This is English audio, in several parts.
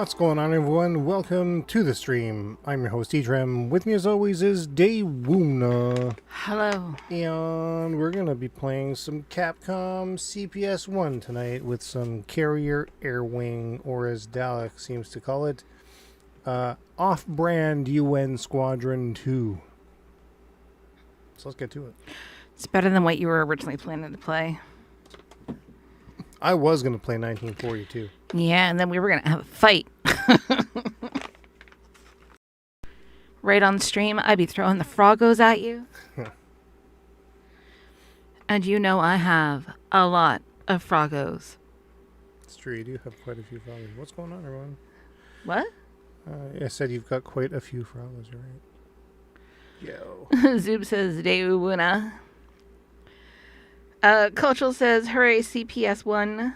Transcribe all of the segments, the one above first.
What's going on, everyone? Welcome to the stream. I'm your host, Edrem. With me, as always, is Daewuna. Hello. And we're going to be playing some Capcom CPS 1 tonight with some Carrier Air Wing, or as Dalek seems to call it, Off-Brand UN Squadron 2. So let's get to it. It's better than what you were originally planning to play. I was going to play 1942. Yeah, and then we were going to have a fight. Right on stream, I'd be throwing the Froggos at you. And you know I have a lot of Froggos. It's true, you do have quite a few Froggos. What's going on, everyone? What? I said you've got quite a few Froggos, you're right. Yo. Zoob says, Daewuna. Cultural says, hooray, CPS 1.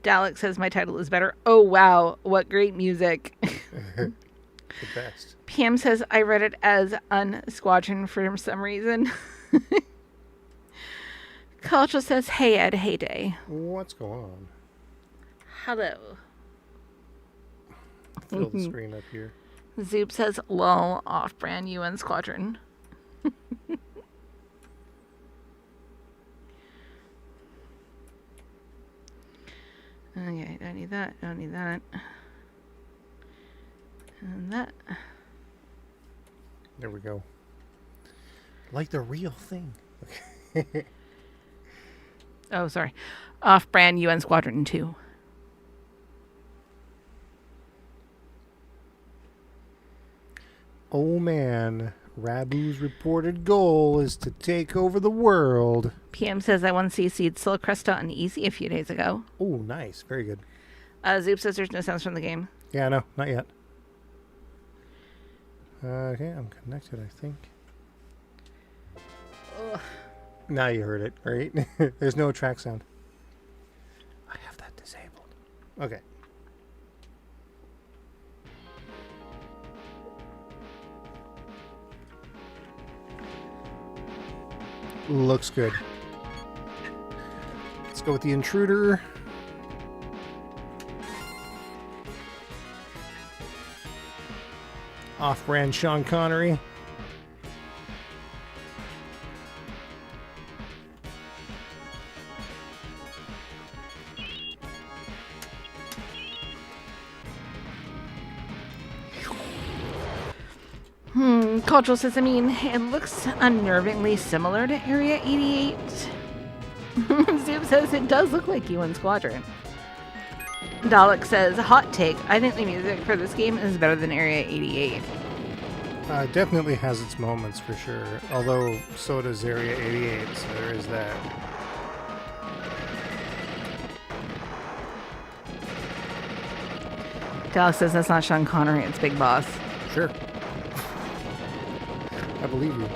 Dalek says, my title is better. Oh, wow. What great music. The best. PM says, I read it as Unsquadron for some reason. Cultural says, hey, Ed, hey, Day. What's going on? Hello. Fill the screen up here. Zoop says, lol, off-brand UN Squadron. Okay, don't need that, don't need that. And that. There we go. Like the real thing. Oh, sorry. Off-brand UN Squadron 2. Oh man, Rabu's reported goal is to take over the world. PM says, I won CC'd Silcresta on Easy a few days ago. Oh, nice. Very good. Zoop says there's no sounds from the game. Yeah, no, not yet. Okay, I'm connected, I think. Ugh. Now you heard it, right? There's no track sound. I have that disabled. Okay. Looks good. Let's go with the intruder. Off-brand Sean Connery. Cultural says, I mean, it looks unnervingly similar to Area 88. Zoop says it does look like UN Squadron. Dalek says, hot take, I think the music for this game is better than Area 88. Definitely has its moments for sure, although so does Area 88, so there is that. Dalek says that's not Sean Connery, it's Big Boss. Sure. I believe you.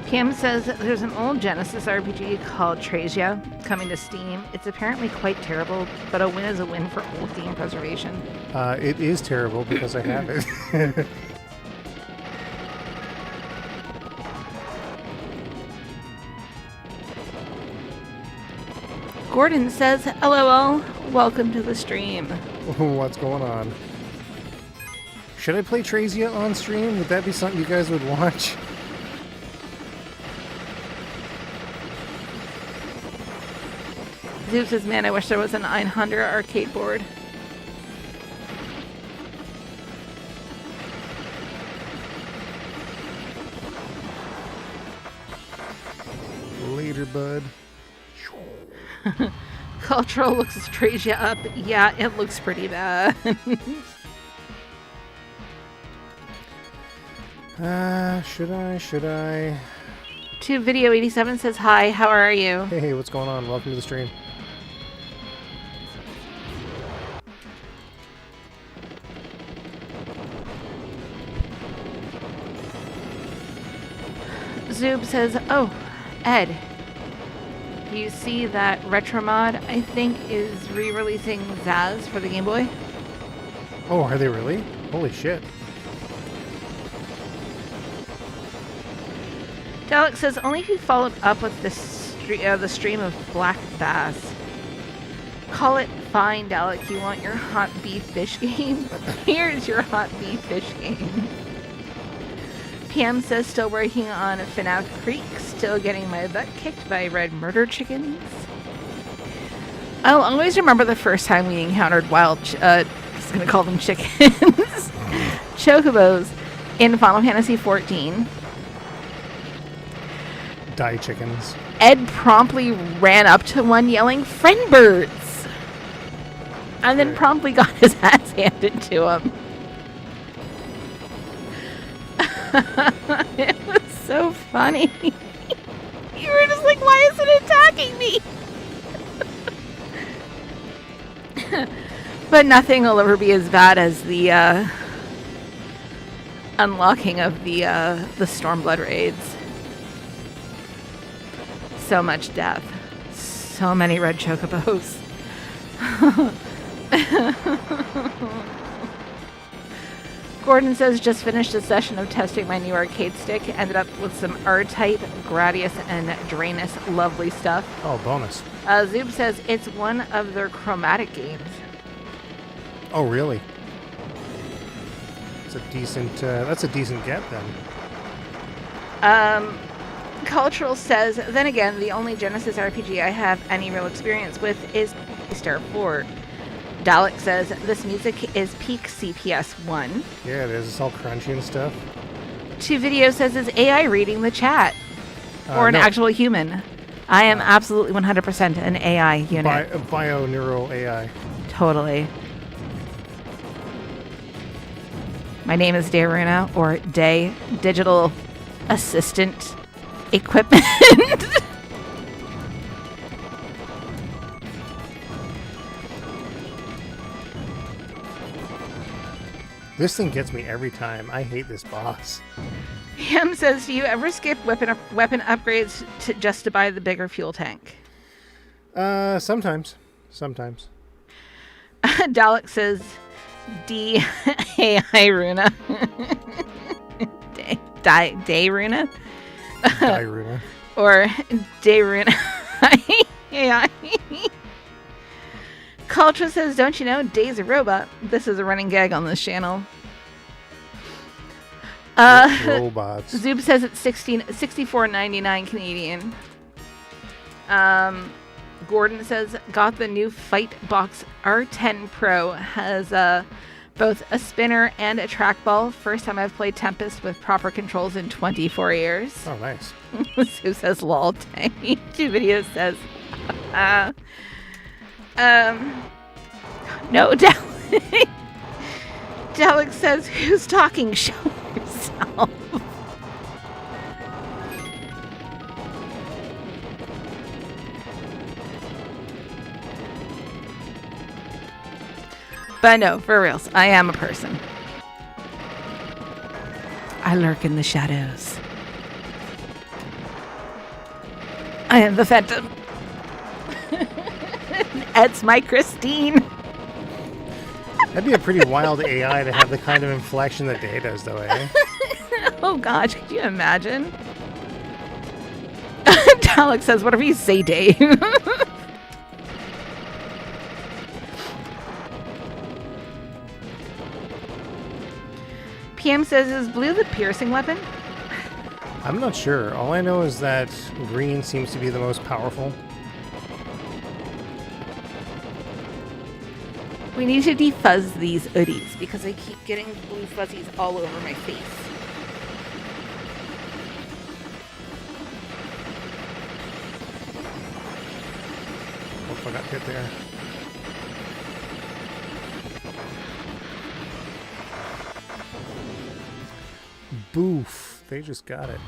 Cam says there's an old Genesis RPG called Trazia coming to Steam. It's apparently quite terrible, but a win is a win for old theme preservation. It is terrible because I have it. Gordon says, LOL, welcome to the stream. What's going on? Should I play Trazia on stream? Would that be something you guys would watch? Zeus says, man, I wish there was an Einhander arcade board. Later, bud. Cultural looks Trazia up. Yeah, it looks pretty bad. Should I? To Video 87 says, hi, how are you? Hey, what's going on? Welcome to the stream. Zoob says, oh, Ed, you see that Retromod, I think, is re-releasing Zaz for the Game Boy? Oh, are they really? Holy shit. Dalek says, only if you followed up with this the stream of black bass. Call it fine, Dalek. You want your hot beef fish game? Here's your hot beef fish game. PM says still working on FNAF Creek, still getting my butt kicked by red murder chickens. I'll always remember the first time we encountered wild, I'm just gonna call them chickens, chocobos in Final Fantasy XIV. Die chickens. Ed promptly ran up to one yelling, "Friend birds!" And then promptly got his ass handed to him. It was so funny. You were just like, why is it attacking me? But nothing will ever be as bad as the unlocking of the Stormblood raids. So much death. So many red chocobos. Gordon says, just finished a session of testing my new arcade stick. Ended up with some R-Type, Gradius, and Draenus. Lovely stuff. Oh, bonus. Zoob says, it's one of their chromatic games. Oh, really? It's a decent, that's a decent get then. Cultural says, then again, the only Genesis RPG I have any real experience with is Star 4. Dalek says, this music is peak CPS 1. Yeah, it is. It's all crunchy and stuff. 2 Video says, is AI reading the chat? Or an no. actual human? I am absolutely 100% an AI unit. Bio-neural AI. Totally. My name is Dayruna, or Day, Digital Assistant Equipment. This thing gets me every time. I hate this boss. Ham says, do you ever skip weapon upgrades just to buy the bigger fuel tank? Sometimes. Sometimes. Dalek says, D AI Runa. Dayruna? Dayruna. Or Dayruna AI. Cultra says, don't you know, Day's a robot. This is a running gag on this channel. Robots. Zoob says it's $64.99 Canadian. Gordon says, got the new Fightbox R10 Pro. Has both a spinner and a trackball. First time I've played Tempest with proper controls in 24 years. Oh, nice. Zoob says, lol, dang. 2 Videos says, no, Dalek. Dalek says, who's talking? Show yourself. But no, for reals, I am a person. I lurk in the shadows. I am the Phantom. Ed's my Christine. That'd be a pretty wild AI to have the kind of inflection that Day does, though, eh? Oh gosh, could you imagine? Dalek says, whatever you say, Dave. PM says, is blue the piercing weapon? I'm not sure. All I know is that green seems to be the most powerful. We need to defuzz these hoodies because I keep getting blue fuzzies all over my face. Oh, I got hit there. Boof. They just got it.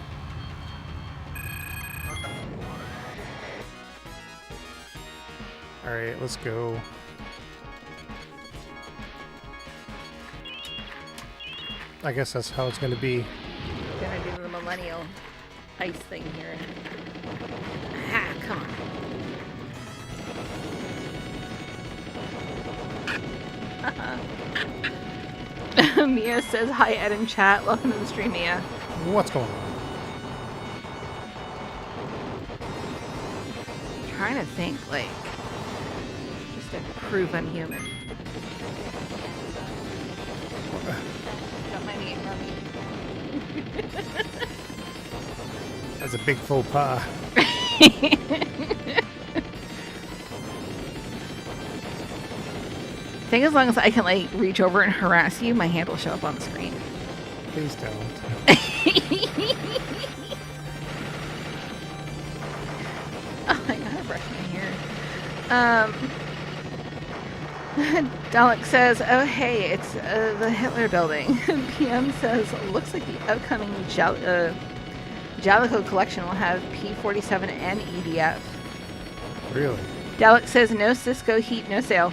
Alright, let's go. I guess that's how it's going to be. Gonna do the millennial ice thing here. Ah, come on. Mia says, hi Ed in chat. Welcome to the stream, Mia. What's going on? trying to think, like, just to prove I'm human. Don't mind me getting rummy. That's a big faux pas. I think as long as I can, like, reach over and harass you, my hand will show up on the screen. Please don't. Oh, I gotta brush my hair. Dalek says, oh, hey, it's the Hitler building. PM says, looks like the upcoming Jalico collection will have P-47 and EDF. Really? Dalek says, no Cisco heat, no sale.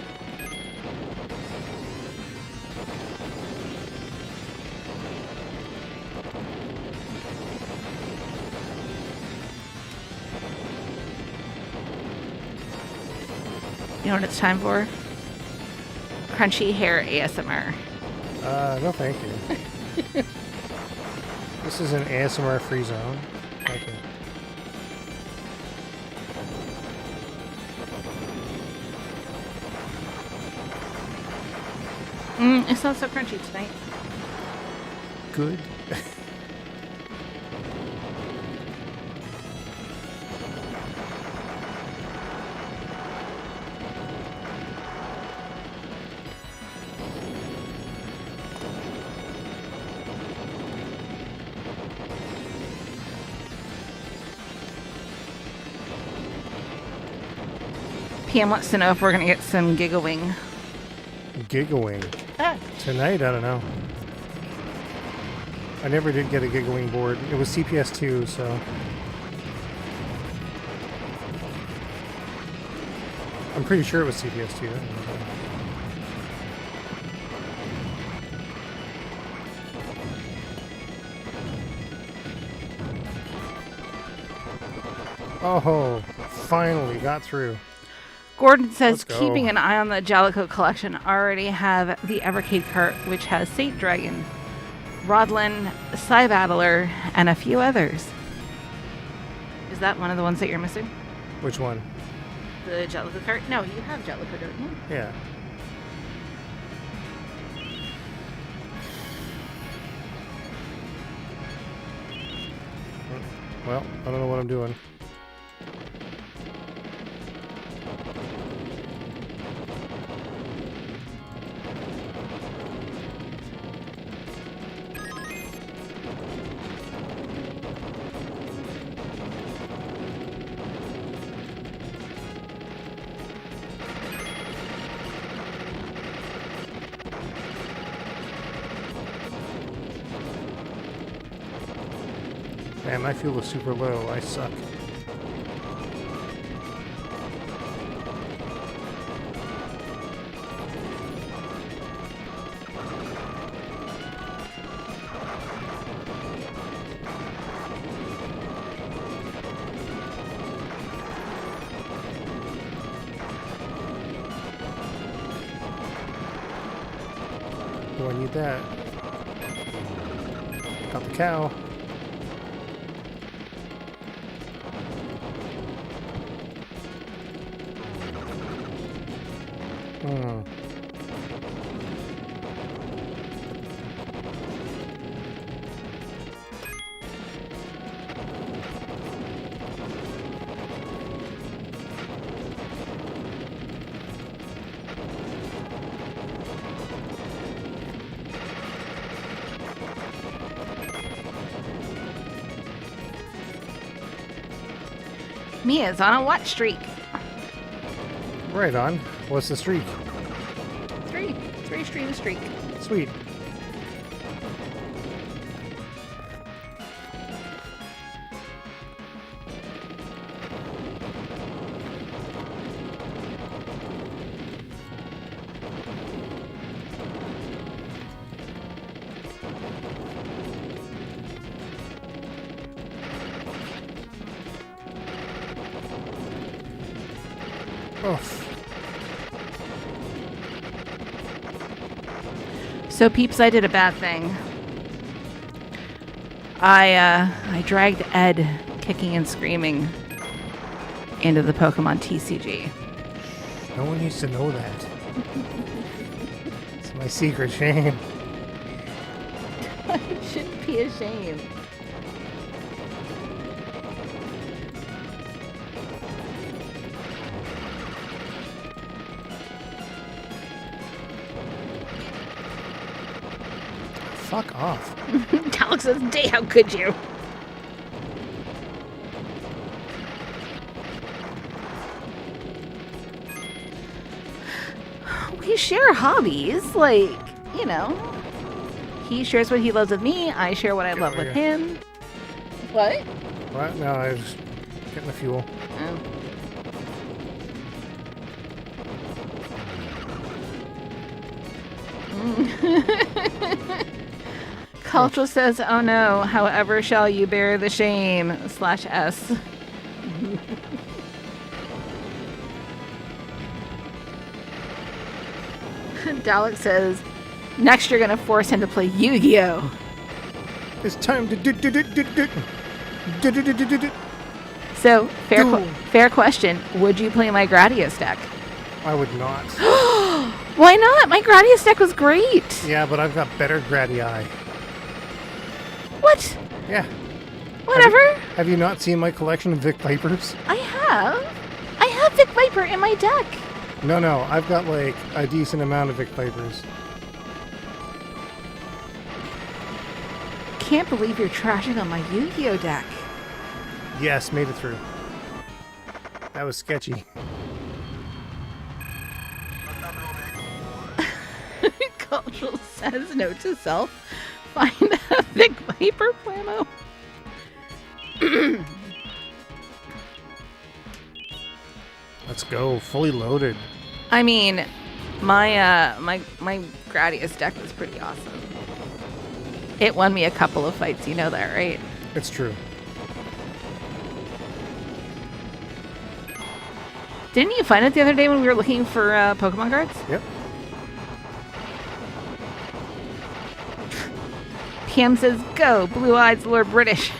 You know what it's time for? Crunchy hair ASMR. No thank you. This is an ASMR free zone. Okay. It's not so crunchy tonight. Good. PM wants to know if we're going to get some Gigawing. Gigawing. Ah. Tonight, I don't know. I never did get a Gigawing board. It was CPS 2, so... I'm pretty sure it was CPS 2. Oh, finally got through. Gordon says, Let's go. keeping an eye on the Jalico collection. Already have the Evercade cart, which has Saint Dragon, Rodlin, Psy Battler, and a few others. Is that one of the ones that you're missing? Which one? The Jalico cart? No, you have Jalico, don't you? Yeah. Well, I don't know what I'm doing. Man, my fuel is super low. I suck. Oh, I need that. Got the cow. Mia's on a watch streak. Right on. What's the streak? Three stream streak. Sweet. So peeps, I did a bad thing. I dragged Ed kicking and screaming into the Pokemon TCG. No one needs to know that. It's my secret shame. It shouldn't be a shame. Fuck off. Alex says, "Day, how could you?" We share hobbies, like, you know. He shares what he loves with me. I share what I love with him. What? What? No, I was getting the fuel. Oh. Cultural says, "Oh no, however shall you bear the shame, /S." Dalek says, "Next you're gonna force him to play Yu-Gi-Oh!" It's time to do. So, fair question. Would you play my Gradius deck? I would not. Why not? My Gradius deck was great. Yeah, but I've got better Gradii. What? Yeah. Whatever. Have you not seen my collection of Vic Vipers? I have Vic Viper in my deck. No. I've got like a decent amount of Vic Vipers. Can't believe you're trashing on my Yu-Gi-Oh deck. Yes, made it through. That was sketchy. Cultural says, note to self, find a Vic Viper Plamo. Let's go, fully loaded. I mean, my Gradius deck was pretty awesome. It won me a couple of fights, you know that, right? It's true. Didn't you find it the other day when we were looking for Pokemon cards? Yep. Cam says, "Go, Blue Eyes Lord British."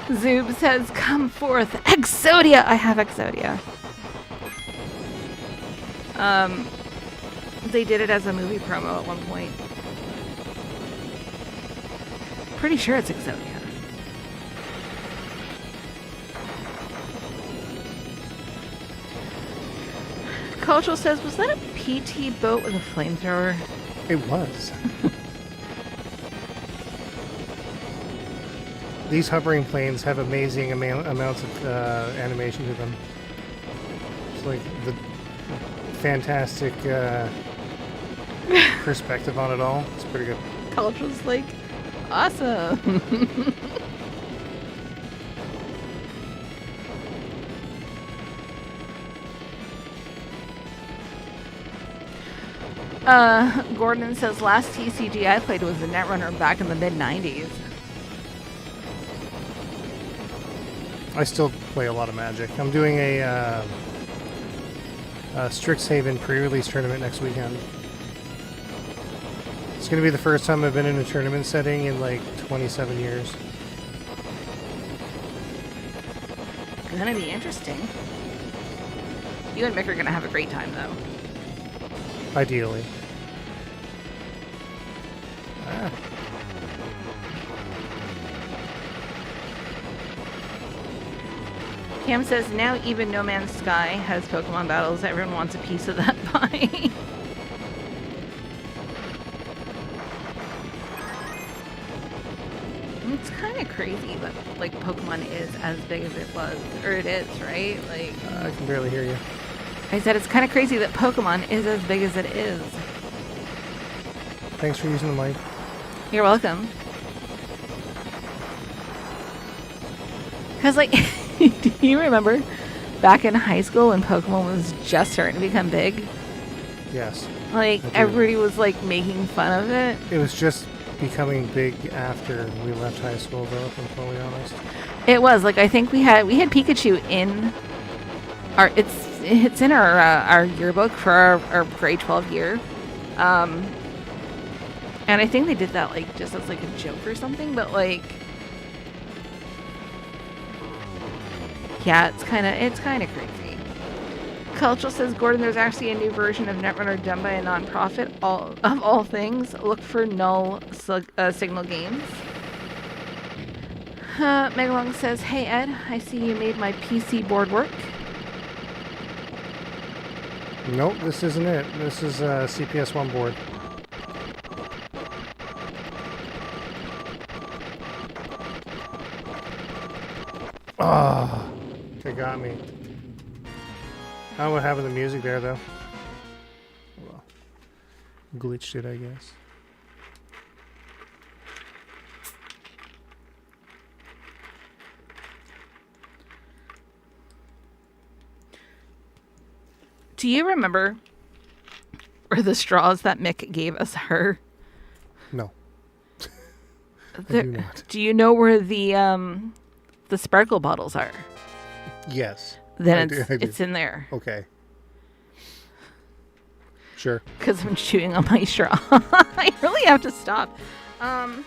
Zoob says, "Come forth, Exodia." I have Exodia. They did it as a movie promo at one point. Pretty sure it's Exodia. Cultural says, "Was that a PT boat with a flamethrower?" It was. These hovering planes have amazing amounts of animation to them. It's like the fantastic perspective on it all. It's pretty good. Cultural's like, awesome. Gordon says, "Last TCG I played was a Netrunner back in the mid-90s. I still play a lot of Magic. I'm doing a Strixhaven pre-release tournament next weekend. It's going to be the first time I've been in a tournament setting in like 27 years. Gonna be interesting. You and Mick are gonna have a great time, though. Ideally. Ah. Cam says, "Now even No Man's Sky has Pokemon battles. Everyone wants a piece of that pie." It's kind of crazy that like Pokemon is as big as it was, or it is, right? Like, I can barely hear you. I said it's kind of crazy that Pokemon is as big as it is. Thanks for using the mic. You're welcome. Because, like, do you remember back in high school when Pokemon was just starting to become big? Yes. Like, everybody was, like, making fun of it. It was just becoming big after we left high school, though, if I'm totally honest. It was. Like, I think we had Pikachu in our... It's in our yearbook for our grade 12 year. And I think they did that, like, just as, like, a joke or something. But, like... Yeah, it's kind of crazy. Cultural says, Gordon, there's actually a new version of Netrunner done by a non-profit. Of all things, look for null signal games. Megalong says, hey Ed, I see you made my PC board work. Nope, this isn't it. This is a CPS1 board. Ah, they got me. I don't know what happened to the music there, though. Well, glitched it, I guess. Do you remember where the straws that Mick gave us are? No. I do not. Do you know where the sparkle bottles are? Yes. Then I do. it's in there. Okay. Sure. Because I'm chewing on my straw. I really have to stop. Now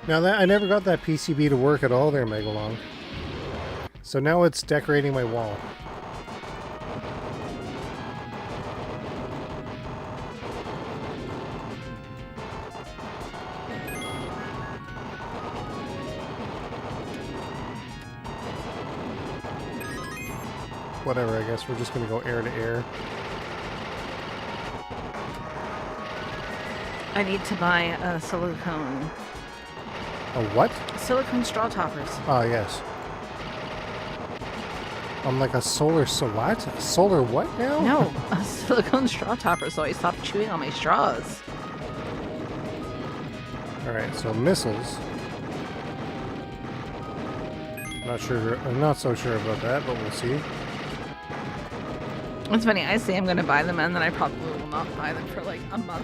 that I never got that PCB to work at all there, Megalong. So now it's decorating my wall. Whatever, I guess we're just gonna go air to air. I need to buy a silicone. A what? Silicone straw toppers. Oh, yes. I'm like a solar what? A solar what now? No, a silicone straw topper so I stop chewing on my straws. Alright, so missiles. I'm not so sure about that, but we'll see. It's funny, I say I'm going to buy them and then I probably will not buy them for like a month.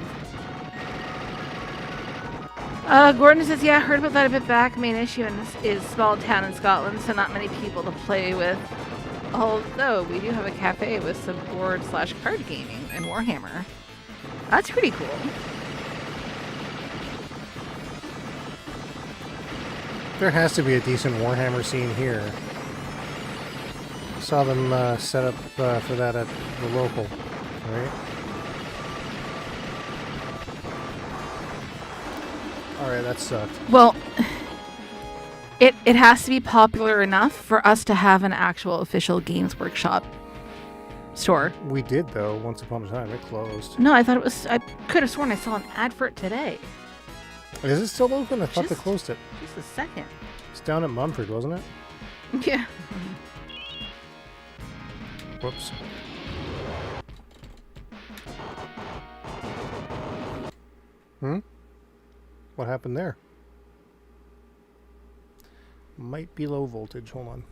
Gordon says, yeah, I heard about that a bit back. Main issue is small town in Scotland, so not many people to play with. Although we do have a cafe with some board/card gaming and Warhammer. That's pretty cool. There has to be a decent Warhammer scene here. Saw them set up for that at the local, right? Alright, that sucked. Well, it has to be popular enough for us to have an actual official Games Workshop store. We did, though, once upon a time. It closed. No, I thought it was... I could have sworn I saw an ad for it today. Is it still open? I thought they closed it. Just a second. It's down at Mumford, wasn't it? Yeah. Whoops. What happened there? Might be low voltage. Hold on.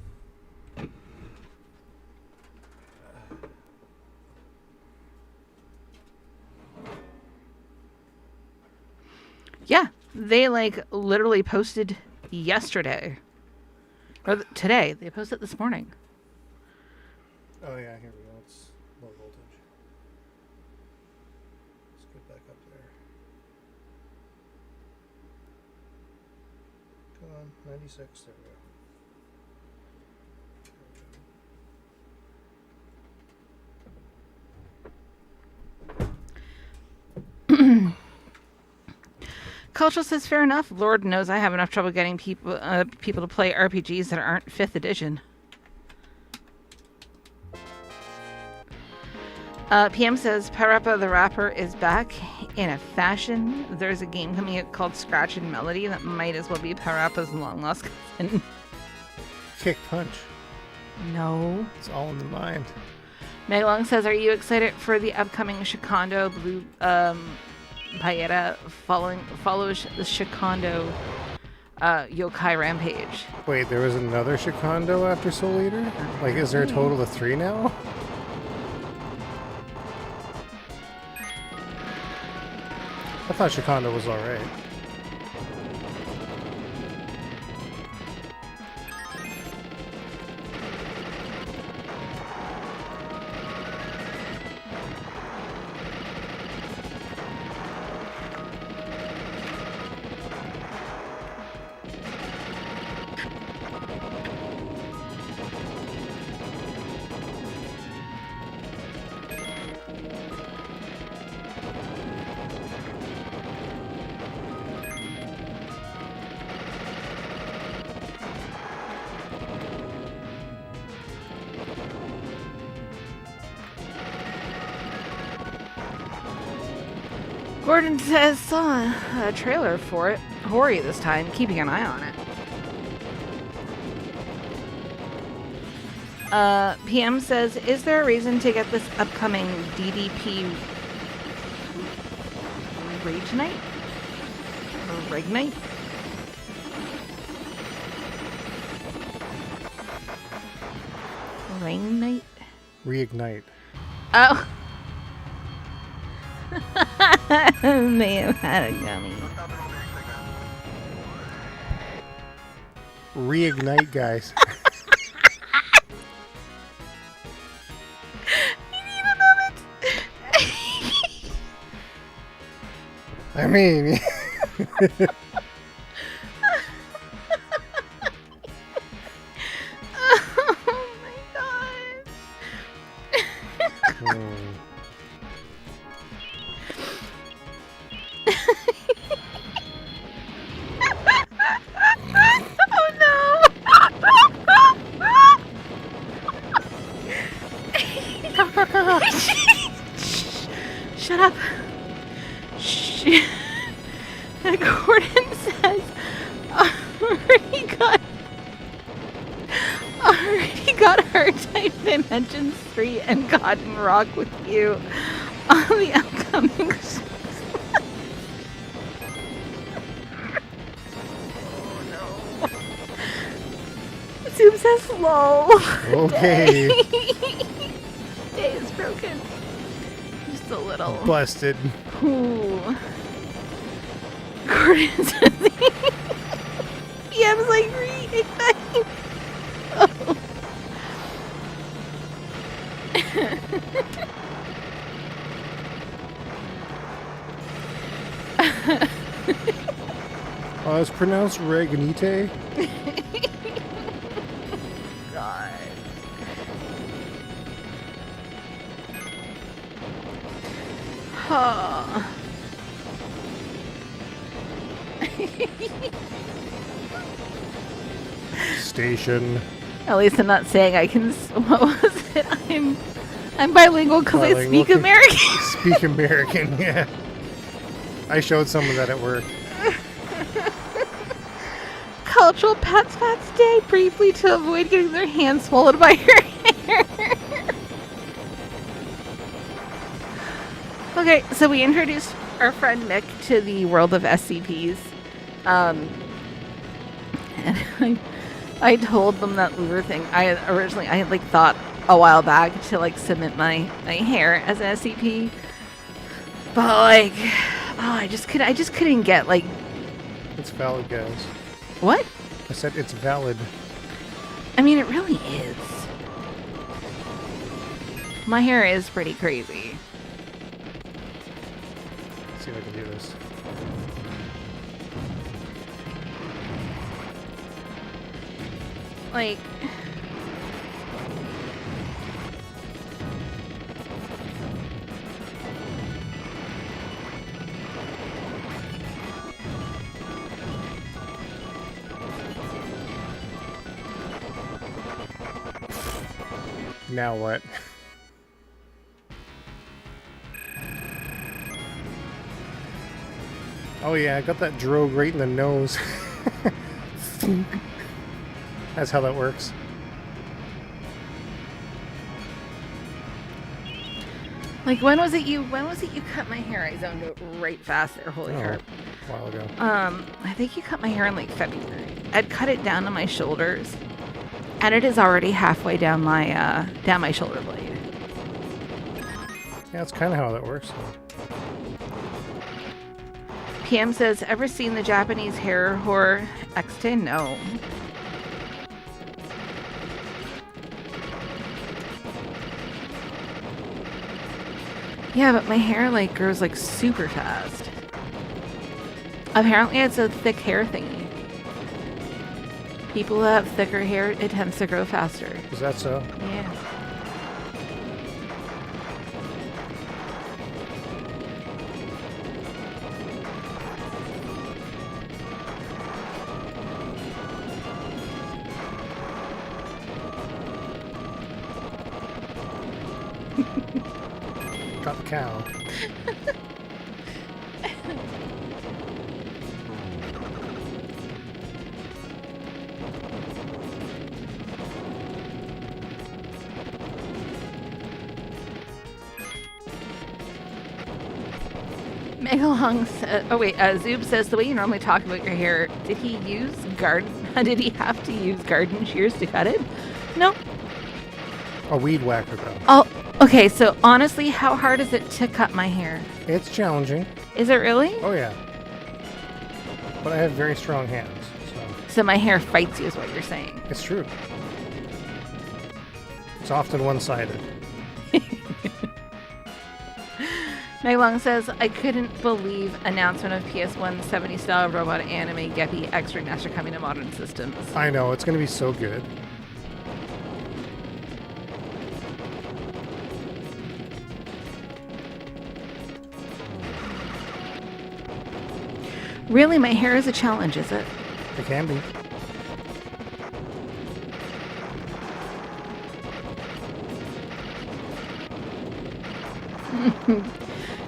Yeah. They, like, literally posted yesterday. Or today. They posted this morning. Oh yeah, here we go. It's low voltage. Let's get back up there. Come on, 96. There we go. Cultural says, fair enough. Lord knows I have enough trouble getting people to play RPGs that aren't 5th edition. PM says, Parappa the Rapper is back in a fashion. There's a game coming out called Scratch and Melody that might as well be Parappa's long-lost cousin. Kick punch. No. It's all in the mind. Megalong says, are you excited for the upcoming Shikondo Blue Paeta follows the Shikondo Yokai Rampage? Wait, there was another Shikondo after Soul Eater? Like, is there a total of 3 now? I thought Shikondo was alright. Gordon says saw a trailer for it. Hori this time, keeping an eye on it. PM says, is there a reason to get this upcoming DDP Rage Night? Or Reg Night? Rain Night? Reignite. Oh. May have had a gummy. Reignite, guys. You need a moment. I mean... Oh my gosh. Oh no! Shut up. Shh. Gordon says, already got R-Type Dimensions 3 and Cotton Rock with you on the upcoming Zoom says slow. Okay. Day is broken. Just a little. Busted. Ooh. Gordon says PM's like reignite. Oh. Oh, it's pronounced Regnite. God. Oh. Station. At least I'm not saying I can. What was it? I'm bilingual because I Bilingual. speak American. Speak American, yeah. I showed some of that at work. Cultural Pets Day briefly to avoid getting their hands swallowed by your hair. Okay, so we introduced our friend Nick to the world of SCPs. And I told them that lure thing. I had like thought a while back to like submit my hair as an SCP. But like, oh, I just couldn't get like. It's valid, guys. What? I said it's valid. I mean, it really is. My hair is pretty crazy. Let's see if I can do this. Like, Now what? Oh yeah, I got that drogue right in the nose. That's how that works. like when was it you cut my hair? I zoned it right fast there. Holy crap. A while ago. I think you cut my hair in like February. I'd cut it down to my shoulders, and it is already halfway down my shoulder blade. Yeah, that's kind of how that works. PM says, ever seen the Japanese hair horror X10? No. Yeah, but my hair like grows like super fast. Apparently it's a thick hair thingy. People who have thicker hair, it tends to grow faster. Is that so? Yeah. Got the cow. Megalong says, oh wait, Zoob says the way you normally talk about your hair, did he have to use garden shears to cut it? No. A weed whacker, though. Oh, okay, so honestly, how hard is it to cut my hair? It's challenging. Is it really? Oh, yeah. But I have very strong hands, So my hair fights you is what you're saying. It's true. It's often one-sided. Megalong says, I couldn't believe announcement of PS1 70 style robot anime Geppy X remaster coming to modern systems. I know, it's going to be so good. Really, my hair is a challenge, is it? It can be.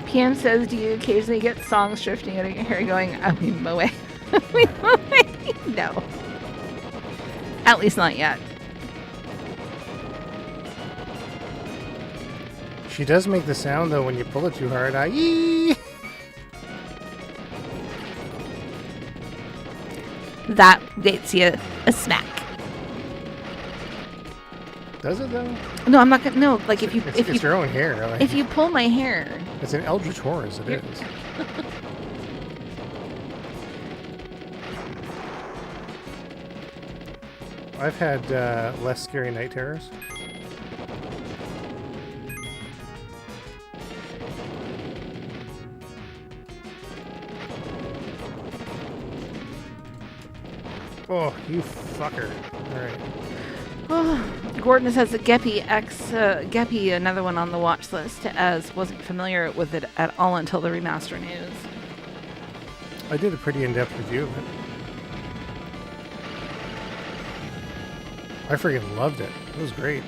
PM says, do you occasionally get songs drifting out of your hair going, away? No. At least not yet. She does make the sound, though, when you pull it too hard. Yee! That gets you a smack. Does it, though? No, I'm not gonna. No, like if you It's your own hair. Like, if you pull my hair, it's an Eldritch Horror, as it is. I've had less scary night terrors. Oh, you fucker. Alright. oh, Gordon says that Geppy, another one on the watch list, as wasn't familiar with it at all until the remaster news. I did a pretty in-depth review of it. I freaking loved it. It was great.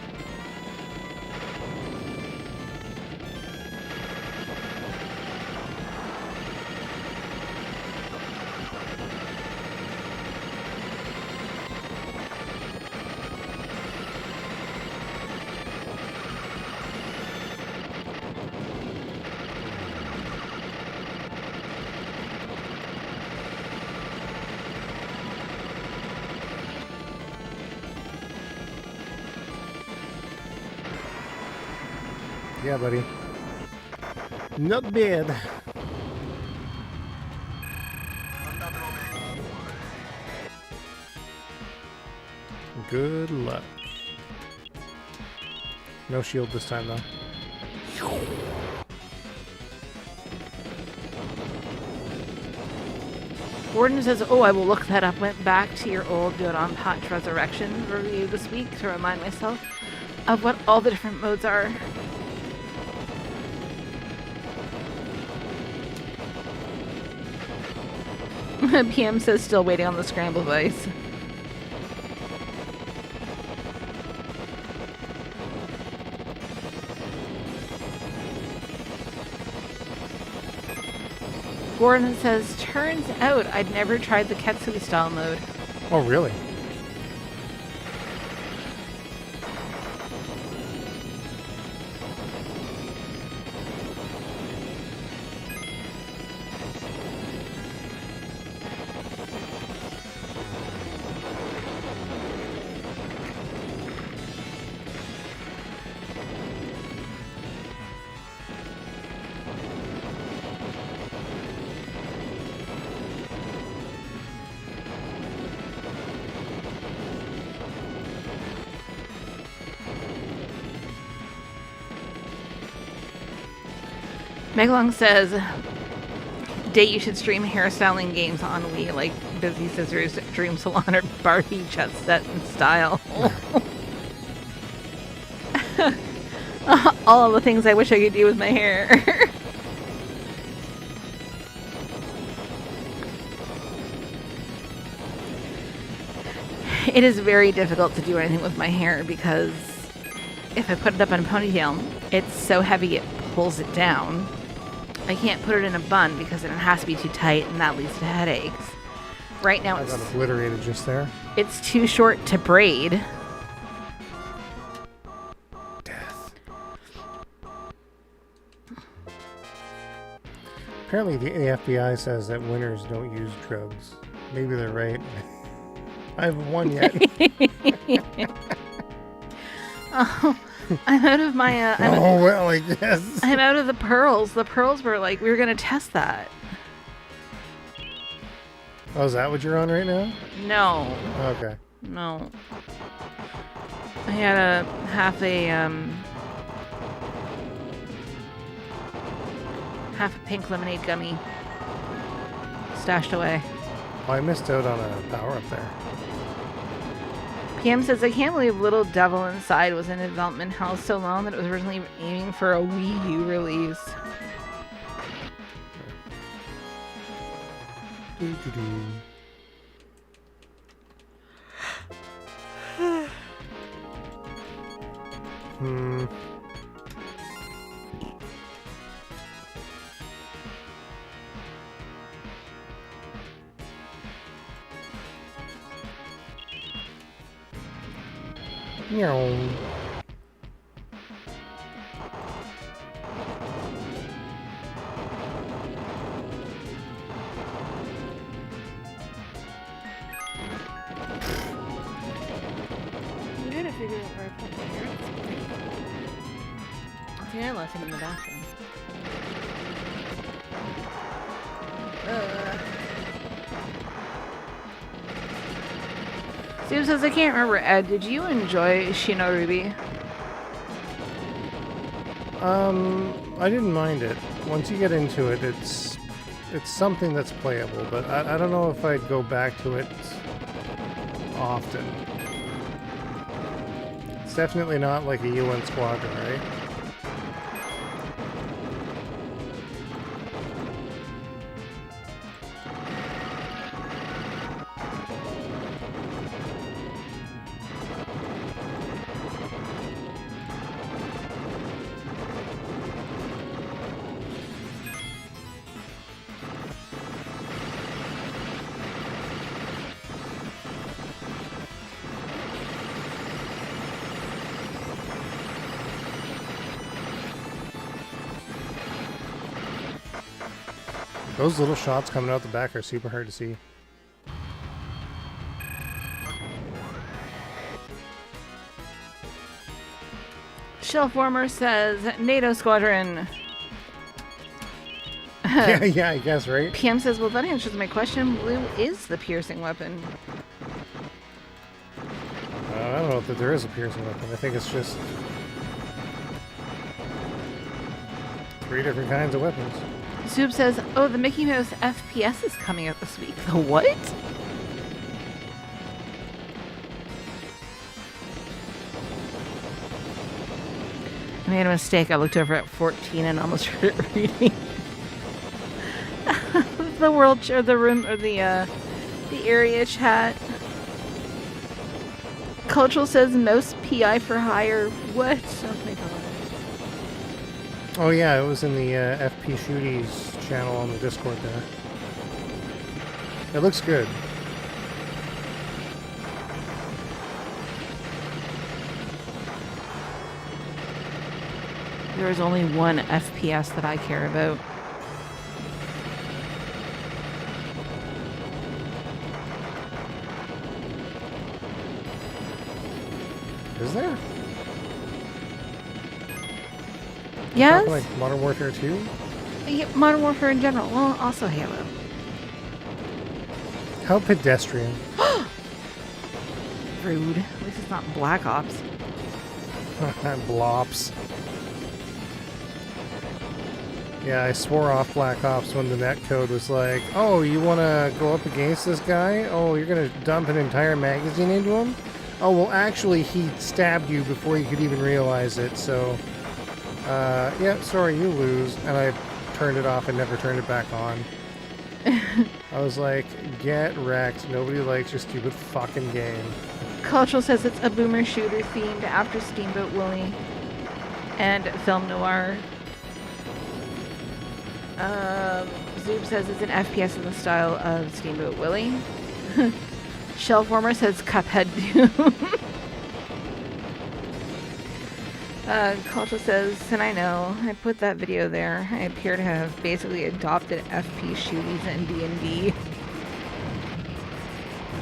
Yeah, buddy. Not bad. Good luck. No shield this time, though. Gordon says, oh, I will look that up. Went back to your old Good on Patch Resurrection review this week to remind myself of what all the different modes are. PM says, still waiting on the scrambled ice. Gordon says, turns out I'd never tried the Ketsui style mode. Oh, really? Megalong says, date you should stream hairstyling games on Wii, like Busy Scissors, Dream Salon, or Barbie Jet Set in style. All the things I wish I could do with my hair. It is very difficult to do anything with my hair because if I put it up in a ponytail, it's so heavy it pulls it down. I can't put it in a bun because then it has to be too tight and that leads to headaches. Right now I got obliterated just there. it's too short to braid. Death. Apparently the FBI says that winners don't use drugs. Maybe they're right. I haven't won yet. Oh, I'm out of my. Oh, well, I guess. I'm out of the pearls. The pearls were like, we were going to test that. Oh, is that what you're on right now? No. Okay. No. I had half a pink lemonade gummy stashed away. Oh, I missed out on a power up there. PM says, I can't believe Little Devil Inside was in development hell so long that it was originally aiming for a Wii U release. Doo-doo-doo. Meow. I'm gonna figure out where I put my hair. I think I left him in the bathroom. Steve says, I can't remember, Ed, did you enjoy Shino Ruby? I didn't mind it. Once you get into it, it's something that's playable, but I don't know if I'd go back to it often. It's definitely not like a UN Squadron, right? Those little shots coming out the back are super hard to see. Shelfwarmer says, NATO Squadron. yeah, I guess, right? PM says, well, that answers my question. Blue is the piercing weapon. I don't know if there is a piercing weapon. I think it's just 3 different kinds of weapons. Zoob says, oh, the Mickey Mouse FPS is coming out this week. The what? I made a mistake. I looked over at 14 and almost started reading the world or the room or the area chat. Cultural says mouse PI for hire. What? Oh my god. Oh yeah, it was in the FP Shooties channel on the Discord there. It looks good. There is only one FPS that I care about. Is there? Yes? Like Modern Warfare 2? Yeah, Modern Warfare in general. Well, also Halo. How pedestrian. Rude. At least it's not Black Ops. Blops. Yeah, I swore off Black Ops when the netcode was like, oh, you want to go up against this guy? Oh, you're going to dump an entire magazine into him? Oh, well, actually, he stabbed you before you could even realize it, so... yeah, sorry, you lose. And I turned it off and never turned it back on. I was like, get wrecked. Nobody likes your stupid fucking game. Cultural says it's a boomer shooter themed after Steamboat Willie and film noir. Zoob says it's an FPS in the style of Steamboat Willie. Shelfwarmer says Cuphead Doom. Culture says, and I know, I put that video there. I appear to have basically adopted FP shooties and D&D.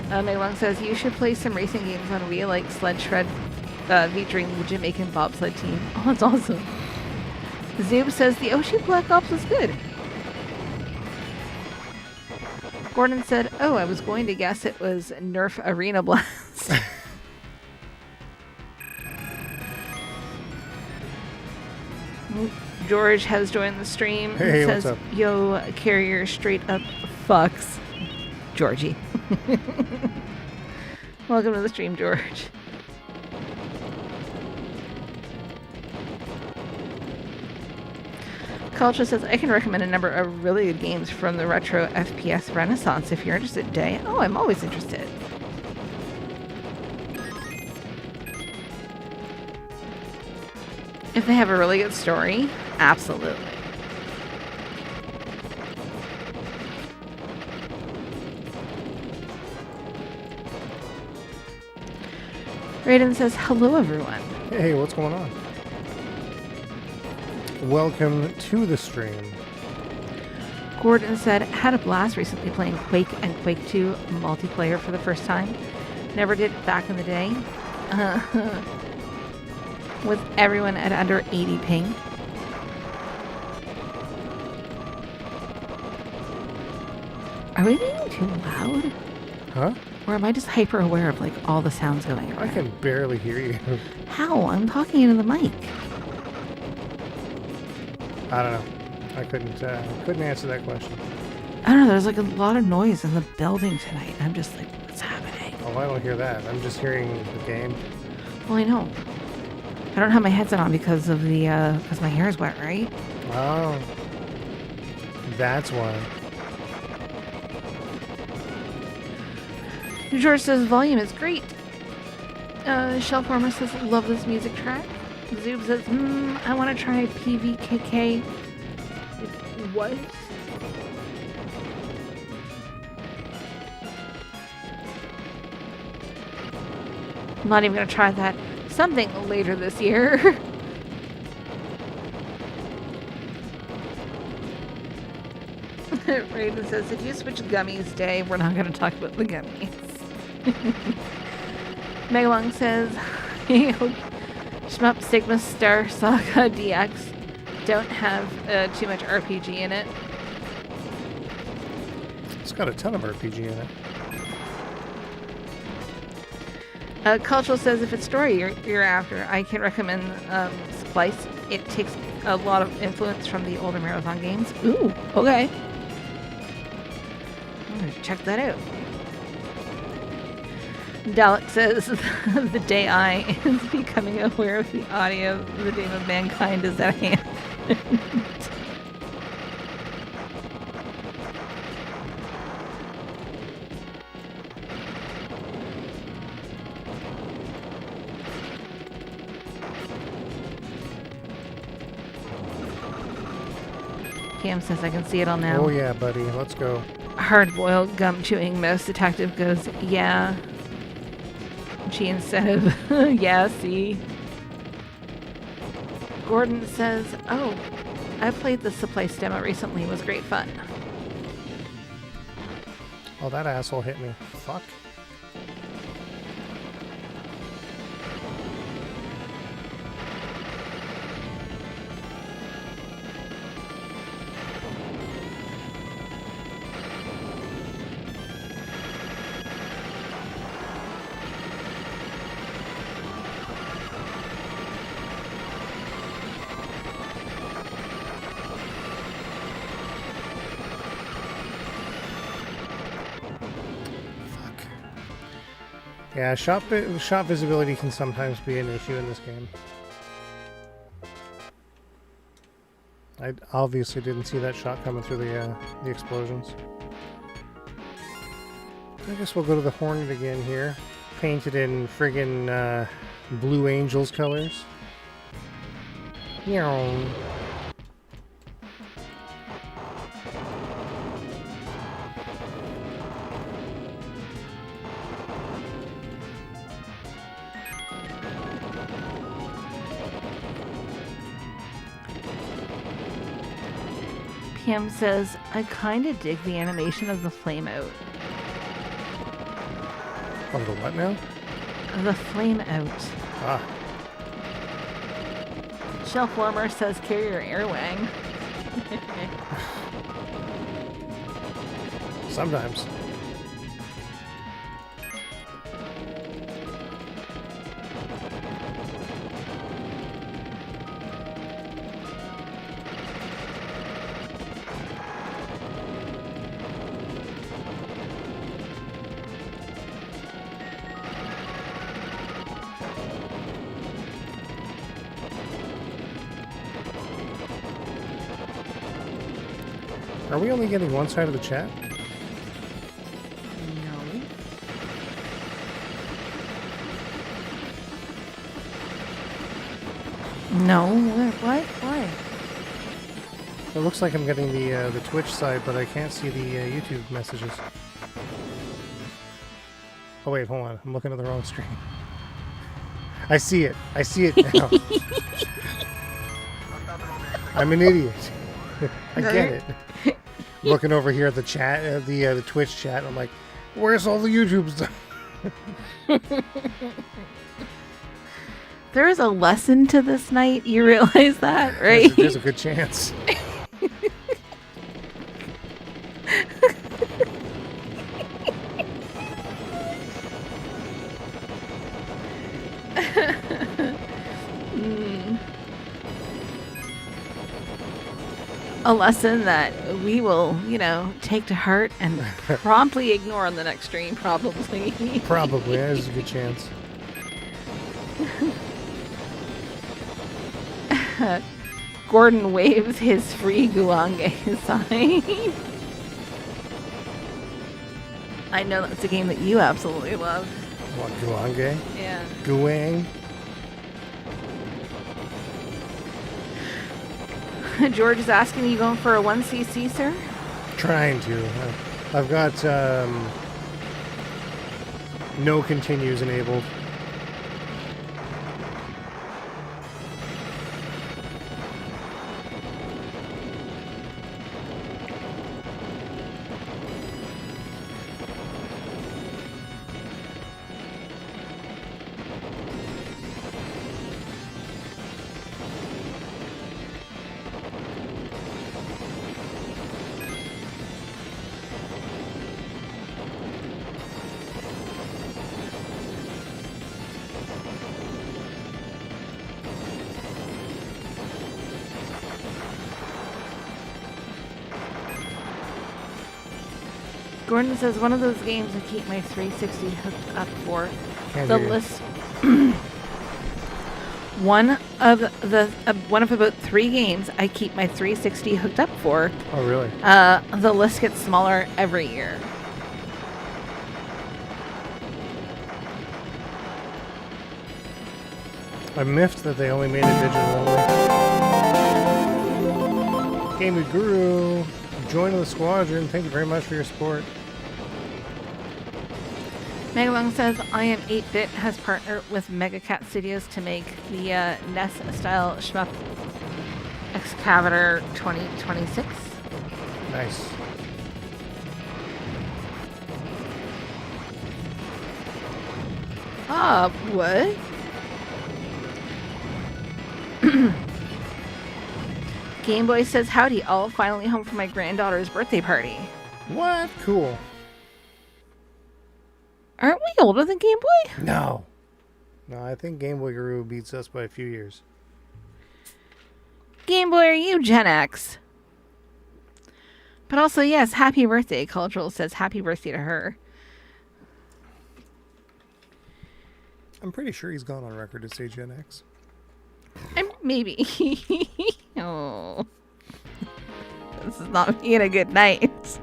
Meglong says, you should play some racing games on Wii like Sled Shred featuring the Jamaican bobsled team. Oh, that's awesome. Zoob says, the Oshi Black Ops was good. Gordon said, oh, I was going to guess it was Nerf Arena Blast. George has joined the stream. Hey, Says, what's up? yo, carrier straight up fucks. Georgie. Welcome to the stream, George. Culture says, I can recommend a number of really good games from the retro FPS renaissance if you're interested, Day. Oh, I'm always interested. If they have a really good story, absolutely. Raiden says, hello everyone. Hey, what's going on? Welcome to the stream. Gordon said, had a blast recently playing Quake and Quake 2 multiplayer for the first time. Never did it back in the day. With everyone at under 80 ping. Are we being too loud? Huh? Or am I just hyper aware of like all the sounds going around? I can barely hear you. How? I'm talking into the mic. I don't know. I couldn't answer that question. I don't know, there's like a lot of noise in the building tonight. I'm just like, what's happening? Oh, I don't hear that. I'm just hearing the game. Well, I know. I don't have my headset on because of the because my hair is wet, right? Oh, that's why. George says volume is great. Shellformer says love this music track. Zoob says, I want to try PVKK. What? I'm not even going to try that. Something later this year. Raiden says, if you switch gummies day, we're not going to talk about the gummies. Megalong says, Shmup Sigma Star Saga DX don't have too much RPG in it. It's got a ton of RPG in it. Cultural says, if it's story you're after, I can recommend Splice. It takes a lot of influence from the older Marathon games. Ooh, okay. I'm going to check that out. Dalek says, the day I is becoming aware of the audio, the name of mankind is at hand. Cam says I can see it all now. Oh yeah, buddy. Let's go. Hard-boiled gum chewing mouse detective goes, yeah. She instead of, yeah, see. Gordon says, oh, I played the Supply demo recently. It was great fun. Oh, that asshole hit me. Fuck. Yeah, shot visibility can sometimes be an issue in this game. I obviously didn't see that shot coming through the explosions. I guess we'll go to the Hornet again here. Painted in friggin' Blue Angels colors. Meow. Cam says, I kinda dig the animation of the flame out. On the what now? The flame out. Ah. Shelf Warmer says, carry your air wang. Sometimes. Are we only getting one side of the chat? No. No, what? Why? It looks like I'm getting the Twitch side, but I can't see the YouTube messages. Oh wait, hold on. I'm looking at the wrong screen. I see it. I see it now. I'm an idiot. I get it. Looking over here at the chat, the Twitch chat, I'm like, where's all the YouTube stuff? There is a lesson to this night. You realize that, right? There's a good chance. A lesson that we will, take to heart and promptly ignore on the next stream, probably. Probably. There's a good chance. Gordon waves his free Guange sign. I know that's a game that you absolutely love. What, Guange? Yeah. Guang? George is asking, are you going for a 1cc, sir? Trying to. I've got no continues enabled. Gordon says, one of those games I keep my 360 hooked up for. Can't The hear you. list. One of about 3 games I keep my 360 hooked up for. Oh, really? The list gets smaller every year. I'm miffed that they only made it digital only. Gaming Guru, joining the squadron. Thank you very much for your support. Megalong says, I Am 8-Bit has partnered with Mega Cat Studios to make the NES-style shmup Excavator 2026. Nice. What? Game Boy says, howdy, all finally home from my granddaughter's birthday party. What? Cool. Aren't we older than Game Boy? No. No, I think Game Boy Guru beats us by a few years. Game Boy, are you Gen X? But also, yes, happy birthday. Cultural says happy birthday to her. I'm pretty sure he's gone on record to say Gen X. Maybe. Oh. This is not being a good night.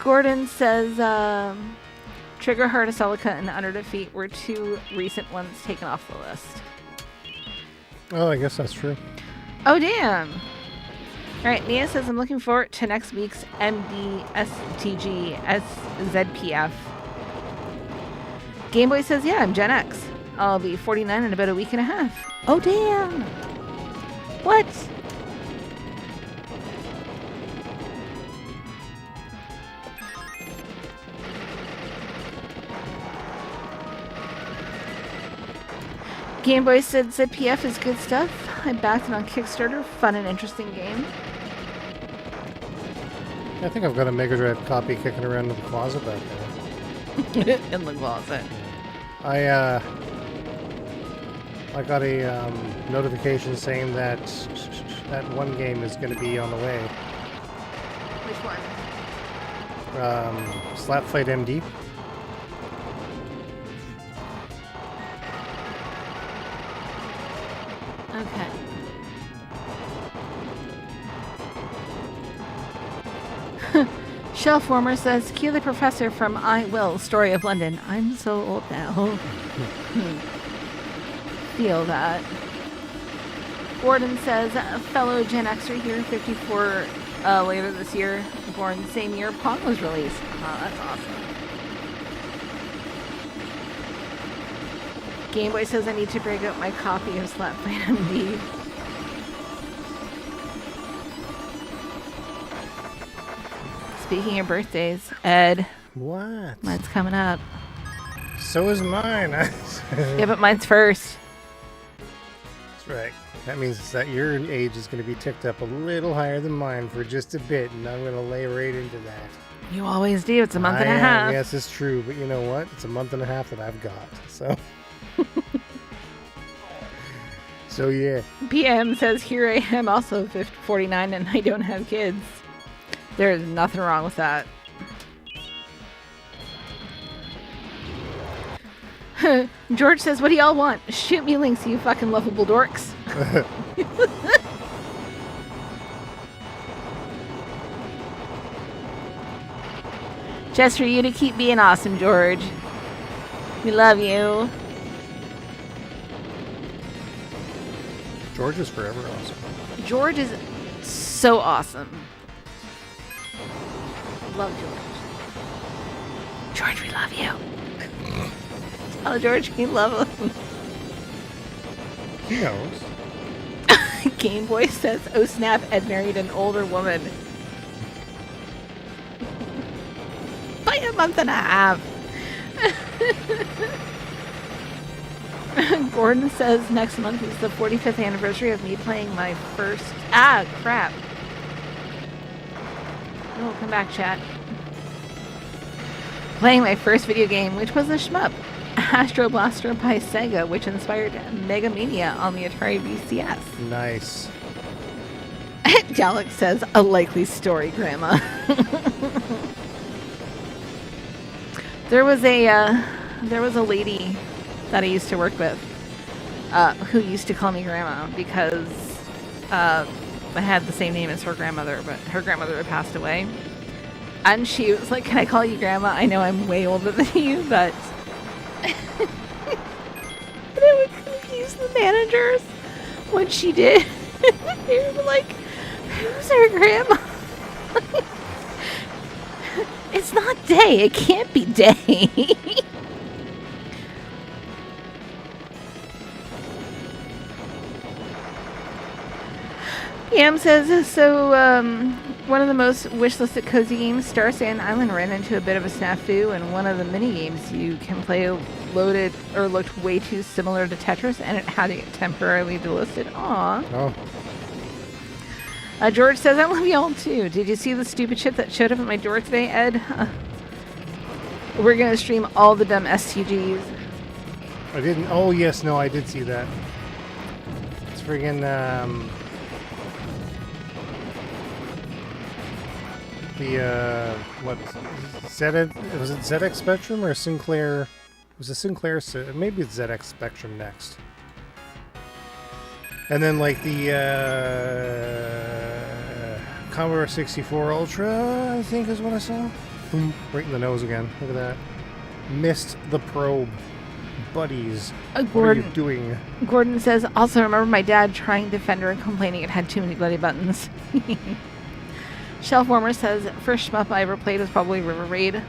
Gordon says, Trigger Heart of Celica and Under Defeat were 2 recent ones taken off the list. Oh, I guess that's true. Oh, damn. All right, Nia says, I'm looking forward to next week's MDSTG SZPF. Game Boy says, yeah, I'm Gen X. I'll be 49 in about a week and a half. Oh, damn. What? Game Boy said ZPF is good stuff. I backed it on Kickstarter. Fun and interesting game. I think I've got a Mega Drive copy kicking around in the closet back there. In the closet. I got a notification saying that that one game is going to be on the way. Which one? Slap Fight MD. Okay. Shellformer says, cue the professor from I Will, Story of London. I'm so old now. Feel that. Gordon says, fellow Gen Xer here, 54 later this year, born the same year Pong was released. Oh, that's awesome. Game Boy says I need to break out my copy of Slap Fight MD. Speaking of birthdays, Ed. What? Mine's coming up. So is mine. Yeah, but mine's first. That's right. That means that your age is going to be ticked up a little higher than mine for just a bit, and I'm going to lay right into that. You always do. It's a month and a half. Yes, it's true, but you know what? It's a month and a half that I've got, so... So, yeah. PM says, here I am, also 49, and I don't have kids. There's nothing wrong with that. George says, what do y'all want? Shoot me links, you fucking lovable dorks. Just for you to keep being awesome, George. We love you. George is forever awesome. George is so awesome. Love George. George, we love you. Tell George we love him. He knows. Game Boy says, oh snap, Ed married an older woman. By a month and a half. Gordon says next month is the 45th anniversary of me playing my first... Ah, crap. Oh, come back, chat. Playing my first video game, which was a shmup. Astro Blaster by Sega, which inspired Mega Mania on the Atari VCS. Nice. Dalek says, a likely story, Grandma. There was a lady that I used to work with who used to call me Grandma because I had the same name as her grandmother, but her grandmother had passed away. And she was like, can I call you Grandma? I know I'm way older than you, but... And it would confuse the managers when she did. They were like, who's her grandma? It's not Day. It can't be Day. Yam says, so one of the most wishlisted cozy games, Star Sand Island, ran into a bit of a snafu, and one of the mini games you can play loaded or looked way too similar to Tetris, and it had to get temporarily delisted. Aww. Oh. George says, I love y'all too. Did you see the stupid shit that showed up at my door today, Ed? We're gonna stream all the dumb STGs. I didn't... Oh, yes, no, I did see that. It's friggin', what, was it ZX Spectrum or Sinclair? It was a Sinclair, maybe it's ZX Spectrum next. And then like the Commodore 64 Ultra, I think is what I saw. Boom, right in the nose again. Look at that. Missed the probe. Buddies, what are you doing? Gordon says, also remember my dad trying Defender and complaining it had too many bloody buttons. Shellformer says, first shmup I ever played was probably River Raid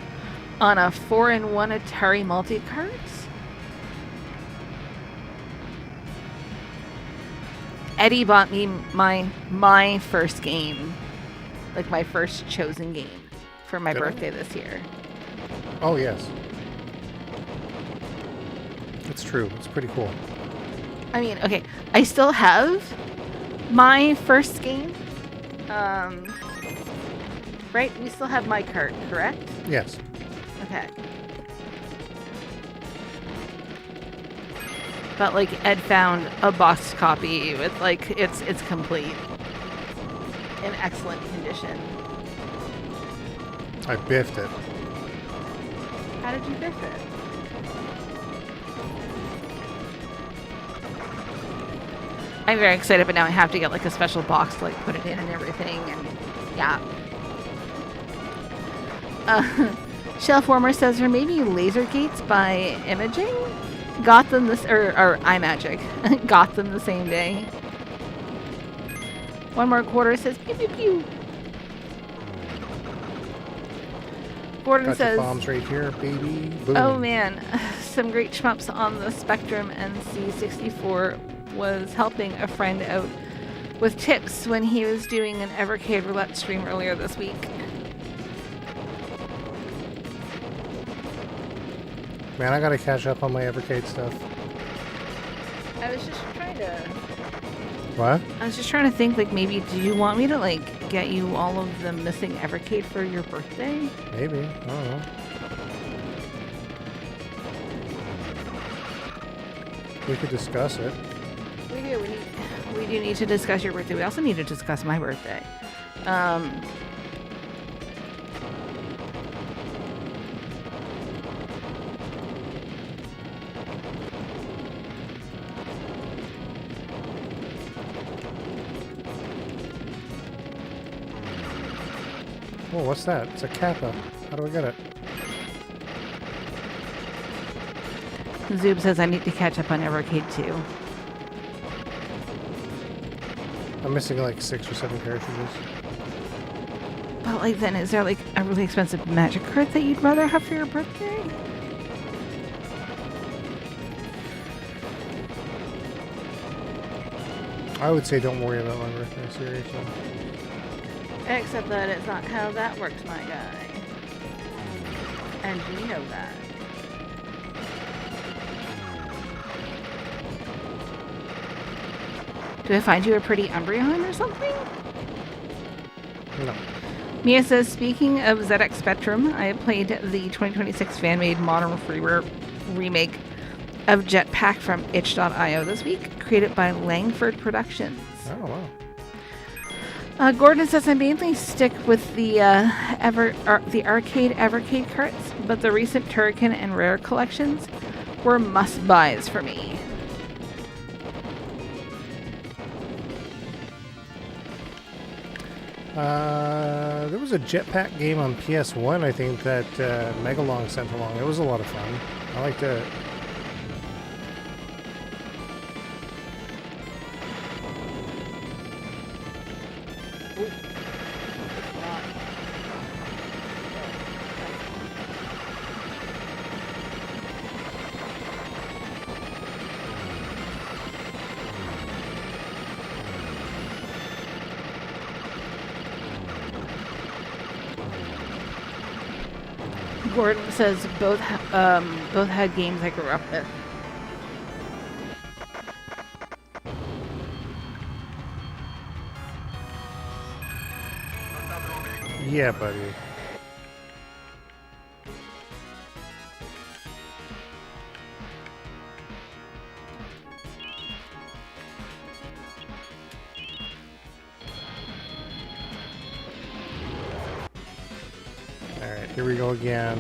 on a 4-in-1 Atari multi-carts. Eddie bought me my first game, like my first chosen game for my birthday this year. Oh, yes. It's true. It's pretty cool. I mean, okay, I still have my first game. Right? We still have my cart, correct? Yes. Okay. But like Ed found a boxed copy with like it's complete. In excellent condition. I biffed it. How did you biff it? I'm very excited, but now I have to get like a special box to like put it in and everything, and yeah. Shelf Warmer says, or maybe Laser Gates by Imaging got them this, or iMagic got them the same day. One more quarter says pew pew pew. Gordon Got says, your bombs right here, baby. Boom. oh man, some great shmups on the Spectrum NC64 was helping a friend out with tips when he was doing an Evercade roulette stream earlier this week. Man, I gotta catch up on my Evercade stuff. I was just trying to... What? I was just trying to think, like, maybe do you want me to, like, get you all of the missing Evercade for your birthday? Maybe. I don't know. We could discuss it. We do. We do need to discuss your birthday. We also need to discuss my birthday. Oh, what's that? It's a Kappa. How do I get it? Zoob says I need to catch up on Evercade too. I'm missing like 6 or 7 cartridges. But like, then is there like a really expensive magic card that you'd rather have for your birthday? I would say don't worry about my birthday, seriously. Except that it's not how that works, my guy. And you know that. Do I find you a pretty Umbreon or something? No. Mia says, speaking of ZX Spectrum, I played the 2026 fan-made Modern Freeware remake of Jetpack from itch.io this week, created by Langford Productions. Oh, wow. Gordon says, I mainly stick with the arcade Evercade carts, but the recent Turrican and Rare collections were must-buys for me. There was a Jetpack game on PS1, I think, that Megalong sent along. It was a lot of fun. I liked it. Gordon says both had games I grew up with. Yeah, buddy. Alright, here we go again.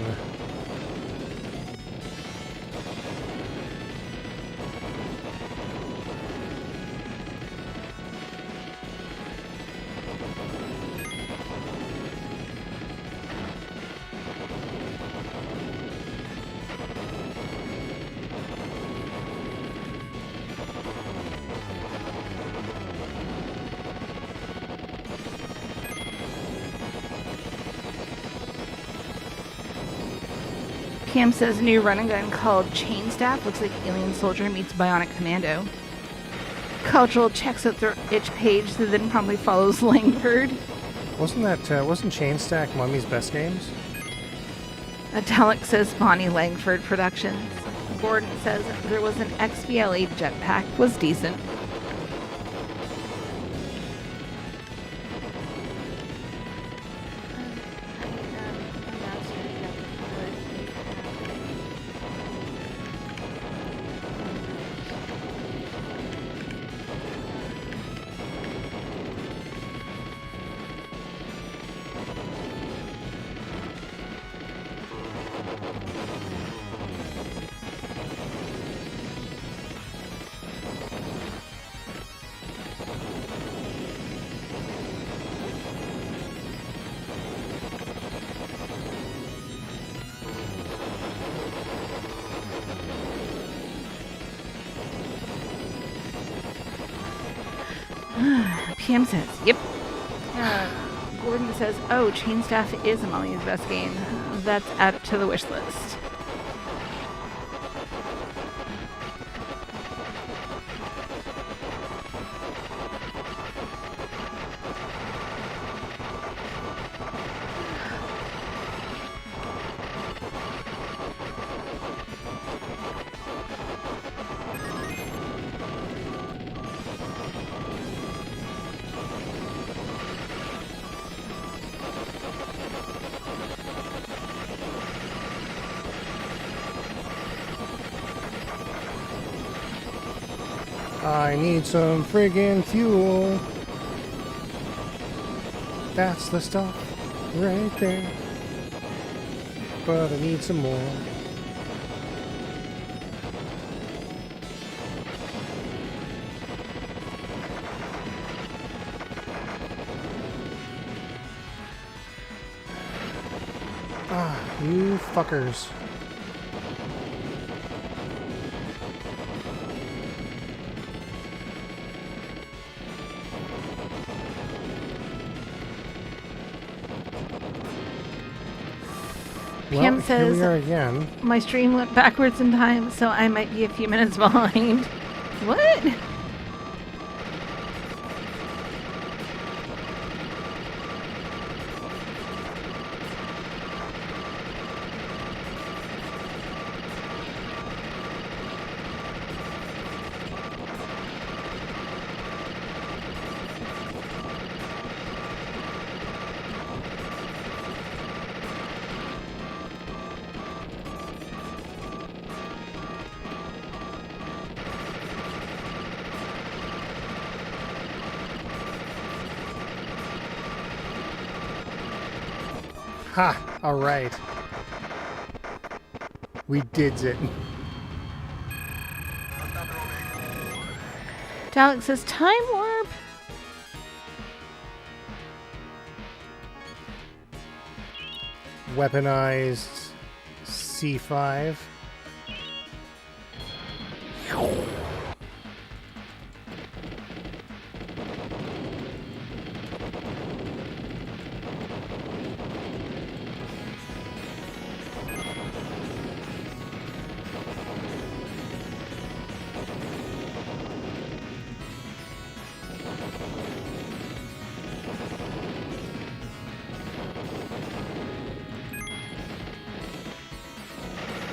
Cam says new run and gun called Chain Staff looks like Alien Soldier meets Bionic Commando. Cultural checks out their itch page, that then probably follows Langford. Wasn't Chain Stack Mummy's best games? Italic says Bonnie Langford Productions. Gordon says there was an XBLA jetpack, was decent. PM says, yep. Gordon says, oh, Chain Staff is Molly's best game. That's added to the wish list. I need some friggin' fuel. That's the stuff right there. But I need some more. Ah, you fuckers. PM Well, says, here we are again. my stream went backwards in time, so I might be a few minutes behind. What? Ha! Alright. We did it. Dalek says, time warp. Weaponized C5.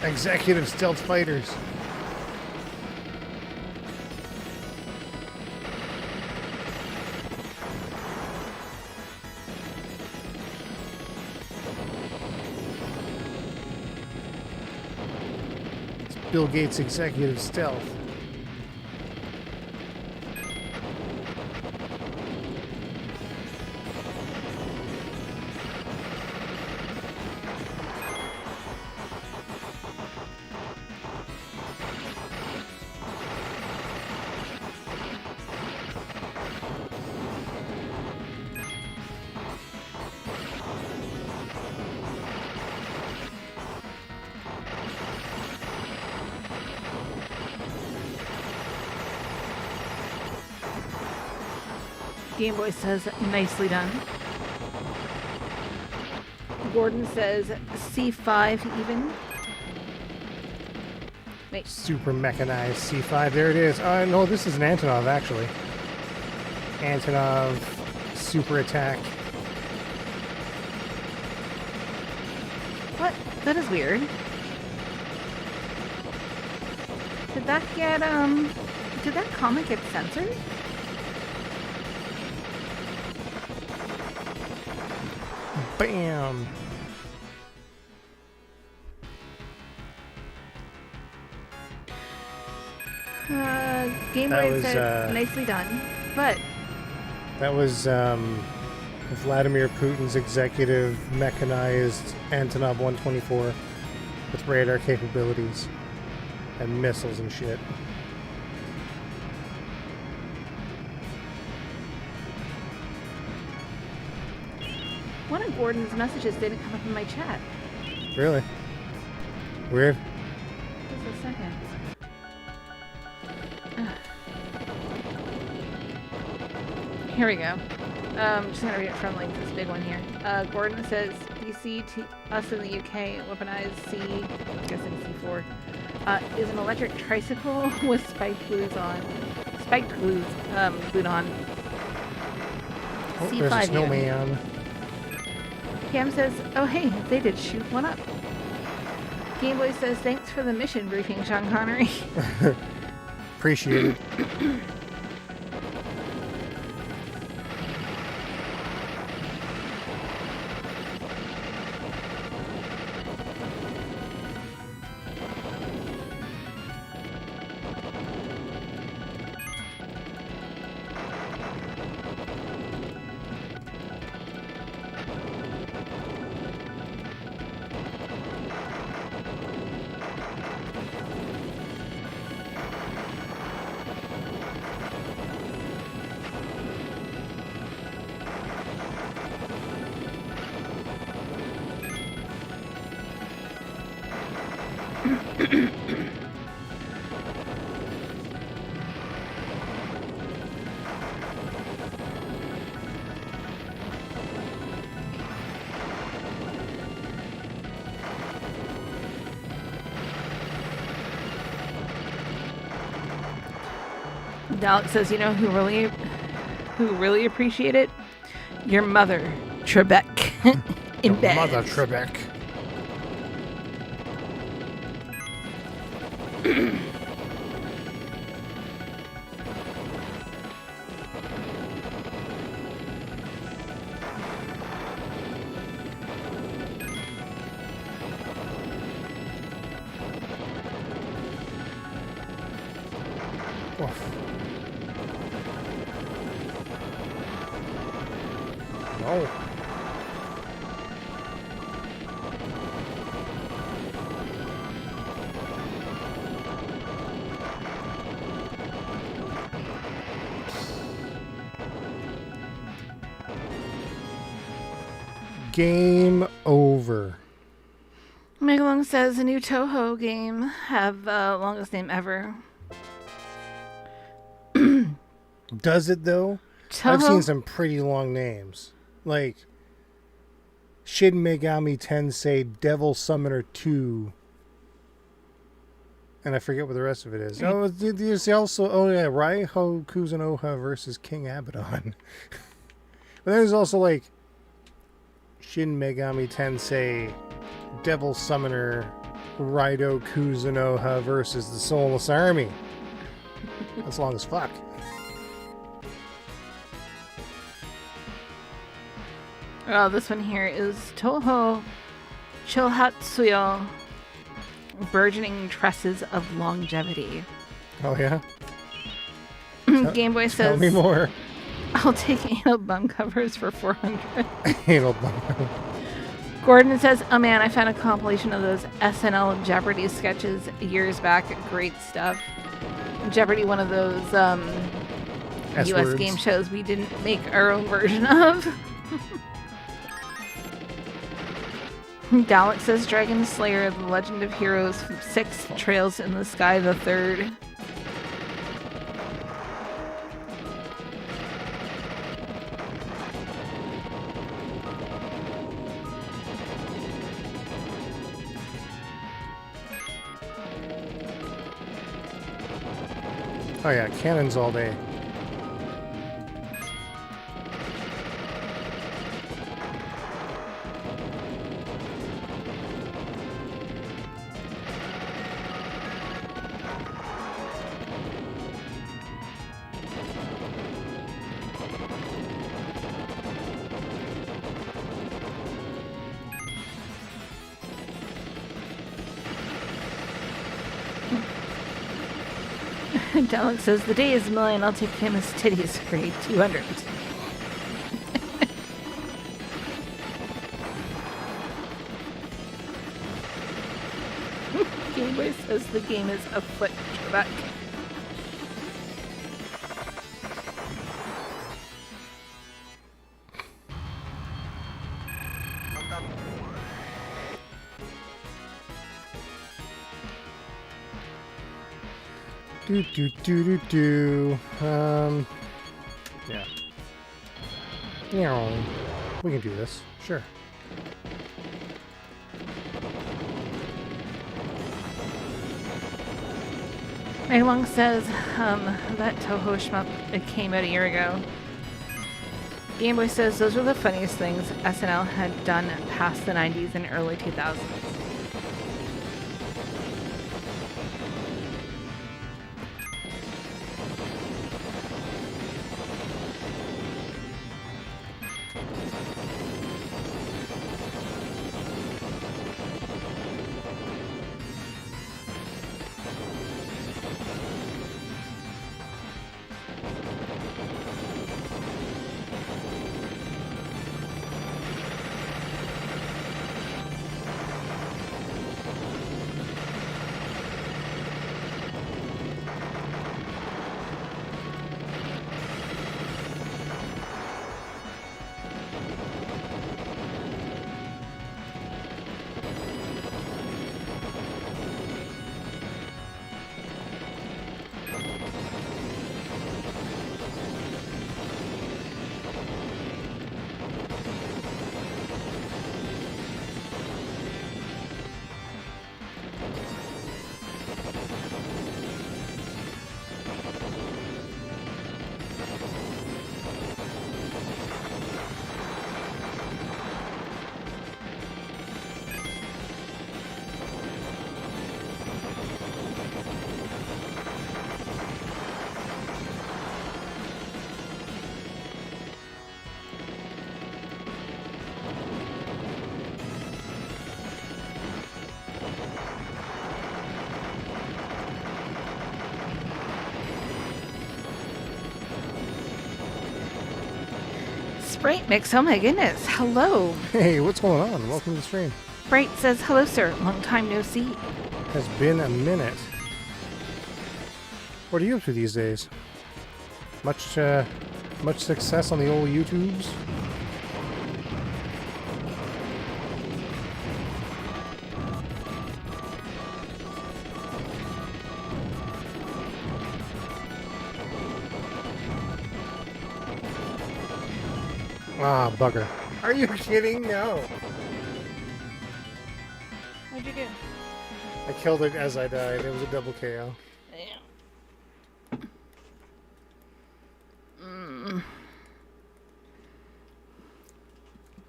Executive stealth fighters. It's Bill Gates' executive stealth. Game Boy says, nicely done. Gordon says, C5 even. Wait. Super mechanized C5. There it is. No, this is an Antonov, actually. Antonov super attack. What? That is weird. Did that get, did that comic get censored? Bam! Game That Boy was, said, nicely done, but That was Vladimir Putin's executive mechanized Antonov 124 with radar capabilities and missiles and shit. one of Gordon's messages didn't come up in my chat. Really? Weird. Just a second. Here we go. Just gonna read it from like this big one here. Gordon says, DC to us in the UK, weaponized C, I'm guessing C4, is an electric tricycle with spiked glues on. Spiked glues glued on. Oh, C5 there's a unit. snowman. Cam says, oh hey, they did shoot one up. Game Boy says, thanks for the mission briefing, Sean Connery. Appreciate it. Dalek says, you know who really appreciate it? Your mother, Trebek, in bed. Mother Trebek. No. Game over. Megalong says, a new Toho game have longest name ever. Does it though? Toho? I've seen some pretty long names. Like Shin Megami Tensei Devil Summoner 2. And I forget what the rest of it is. Oh, there's also, Raiho Kuzunoha versus King Abaddon. But there's also like Shin Megami Tensei Devil Summoner Raido Kuzunoha versus the Soulless Army. That's long as fuck. Oh, this one here is Toho Chohatsuyo, burgeoning tresses of longevity. Oh yeah? Game Boy Tell says, me more. I'll take anal bum covers for 400. Anal bum. Gordon says, oh man, I found a compilation of those SNL Jeopardy sketches years back. Great stuff. Jeopardy, one of those US S-words. game shows we didn't make our own version of. Dalek says, Dragon Slayer, The Legend of Heroes 6, Trails in the Sky the Third. Oh yeah, cannons all day. Dalek says, the day is mine. I'll take him as titties for 200. Gameboy says the game is afoot, Trebek. Yeah. Yeah. We can do this. Sure. Meglong says, that Toho shmup, it came out a year ago. Gameboy says, those were the funniest things SNL had done past the 90s and early 2000s. Sprite Mix, oh my goodness, hello. Hey, what's going on? Welcome to the stream. Sprite says, hello sir, long time no see. Has been a minute. What are you up to these days? Much success on the old YouTubes? Ah, bugger. Are you kidding? No. What'd you do? I killed it as I died. It was a double KO. Yeah.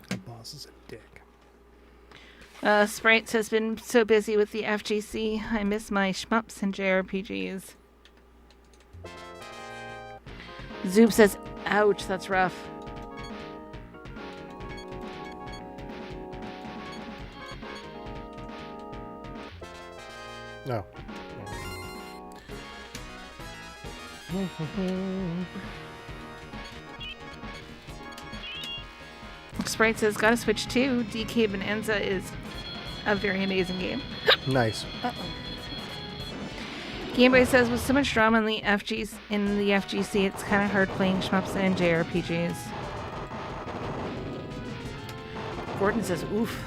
The boss is a dick. Sprites has been so busy with the FGC. I miss my shmups and JRPGs. Zoop says, ouch, that's rough. No. Sprite says, gotta switch too. DK Bonanza is a very amazing game. Nice. Gameboy says, with so much drama in the FGC, it's kind of hard playing shmups and JRPGs. Gordon says, oof.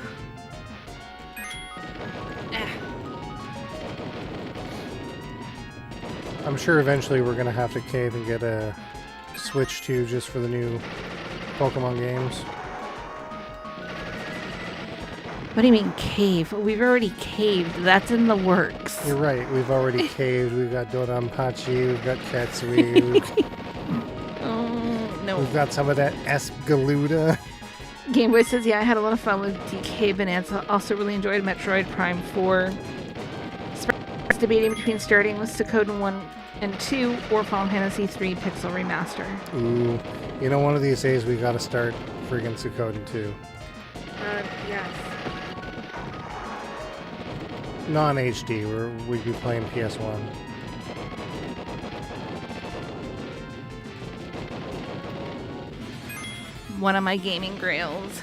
I'm sure eventually we're going to have to cave and get a Switch 2 just for the new Pokemon games. What do you mean cave? We've already caved. That's in the works. You're right. We've already caved. We've got Dodonpachi. We've got Katsui. Oh, no. We've got some of that Esgaluda. Gameboy says, yeah, I had a lot of fun with DK Bonanza. Also really enjoyed Metroid Prime 4. Sprite's debating between starting with Suikoden 1 and 2 or Final Fantasy 3 Pixel Remaster. Ooh. You know, one of these days we got to start friggin' Suikoden 2. Yes. Non-HD. We'd be playing PS1. one of my gaming grails.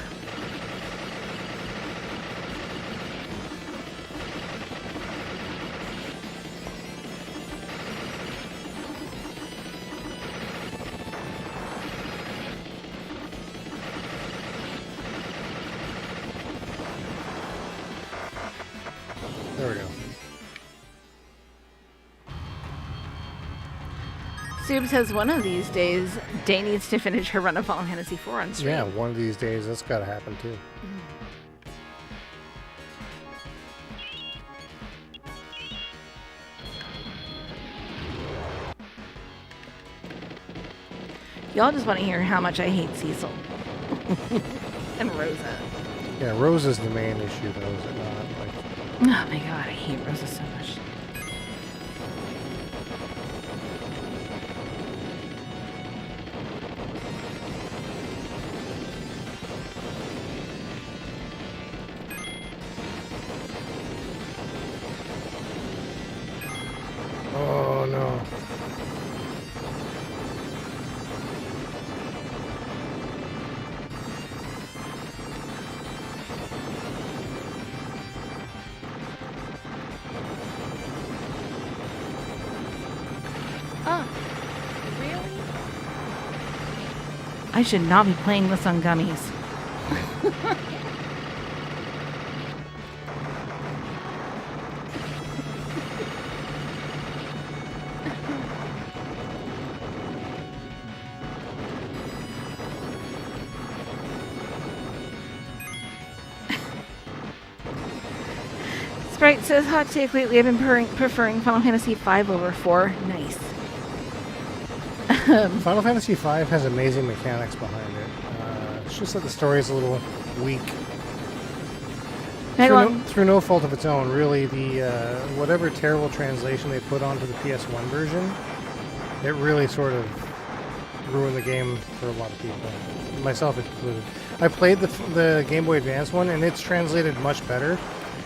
There we go. Soup says one of these days, Day needs to finish her run of Final Fantasy IV on stream. Yeah, one of these days that's got to happen too. Y'all just want to hear how much I hate Cecil. And Rosa. Yeah, Rose is the main issue, though, is it not? Like, Oh my god, I hate Rosa so much. oh no. Oh, really? I should not be playing this on gummies. Sprite says, hot take lately, I've been preferring Final Fantasy V over 4. Nice. Final Fantasy V has amazing mechanics behind it. It's just that the story is a little weak. Through no fault of its own, really. The whatever terrible translation they put onto the PS1 version, it really sort of ruined the game for a lot of people, myself included. I played the Game Boy Advance one, and it's translated much better,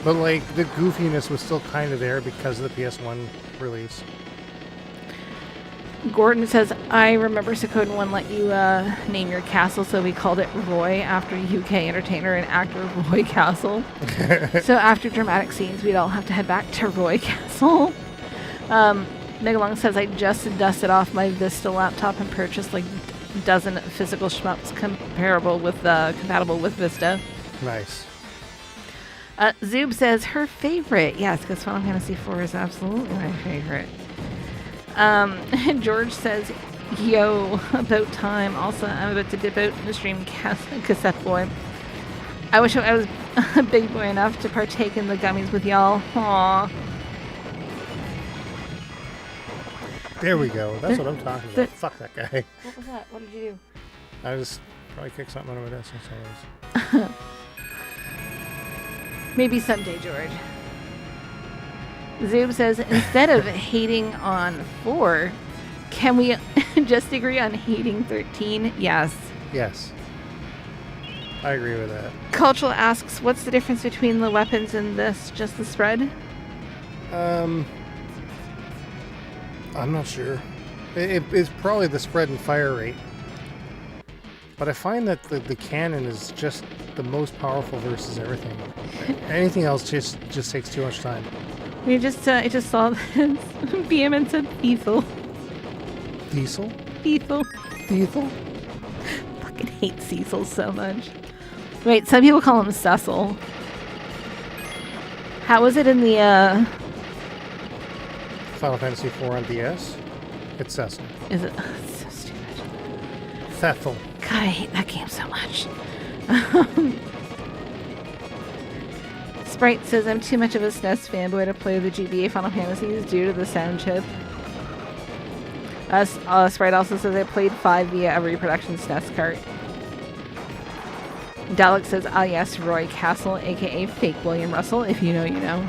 but like the goofiness was still kind of there because of the PS1 release. Gordon says, I remember Suikoden 1 let you name your castle, so we called it Roy after UK entertainer and actor Roy Castle. So after dramatic scenes, we'd all have to head back to Roy Castle. Megalong says, I just dusted off my Vista laptop and purchased like a dozen physical shmups compatible with Vista. Nice. Zoob says, her favorite. Yes, because Final Fantasy IV is absolutely my favorite. George says, yo, about time. Also, I'm about to dip out and stream Cassette Boy. I wish I was a big boy enough to partake in the gummies with y'all. Aww. There we go. That's what I'm talking about. Fuck that guy. What was that? What did you do? I just probably kicked something out of my desk. That's all it is. Maybe someday, George. Zoob says, instead of hating on 4, can we just agree on hating 13? Yes. Yes. I agree with that. Cultural asks, what's the difference between the weapons in this? Just the spread? I'm not sure. It's probably the spread and fire rate. But I find that the cannon is just the most powerful versus everything. Anything else just takes too much time. I just saw this. BMN said Ethel. Diesel? Ethel. Diesel? Fucking hate Cecil so much. Wait, some people call him Cecil. How was it in the Final Fantasy IV on DS? It's Cecil. Is it? It's so stupid. Thethel. God, I hate that game so much. Sprite says, I'm too much of a SNES fanboy to play the GBA Final Fantasies due to the sound chip. Sprite also says, I played 5 via a reproduction SNES cart. Dalek says, ah yes, Roy Castle, aka fake William Russell. If you know, you know.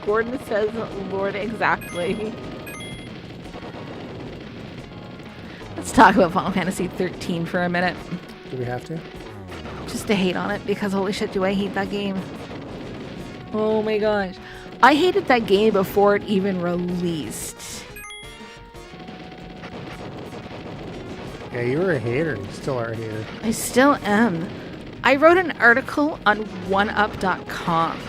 Gordon says, Lord, exactly. Let's talk about Final Fantasy 13 for a minute. Do we have to? Just to hate on it, because holy shit, do I hate that game. Oh my gosh. I hated that game before it even released. Yeah, you were a hater. You still are a hater. I still am. I wrote an article on oneup.com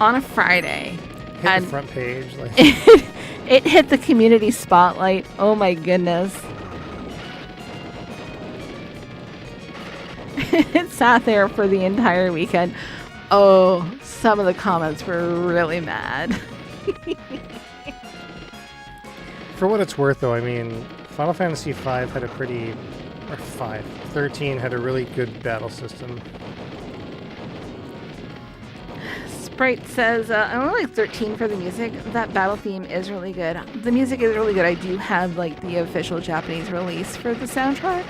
on a Friday. Hit and the front page. Like, it hit the community spotlight. Oh my goodness. It sat there for the entire weekend. Oh, some of the comments were really mad. for what it's worth, though, I mean, Final Fantasy V had a pretty... Or 13 had a really good battle system. Sprite says, I only like 13 for the music. That battle theme is really good. The music is really good. I do have, like, the official Japanese release for the soundtrack.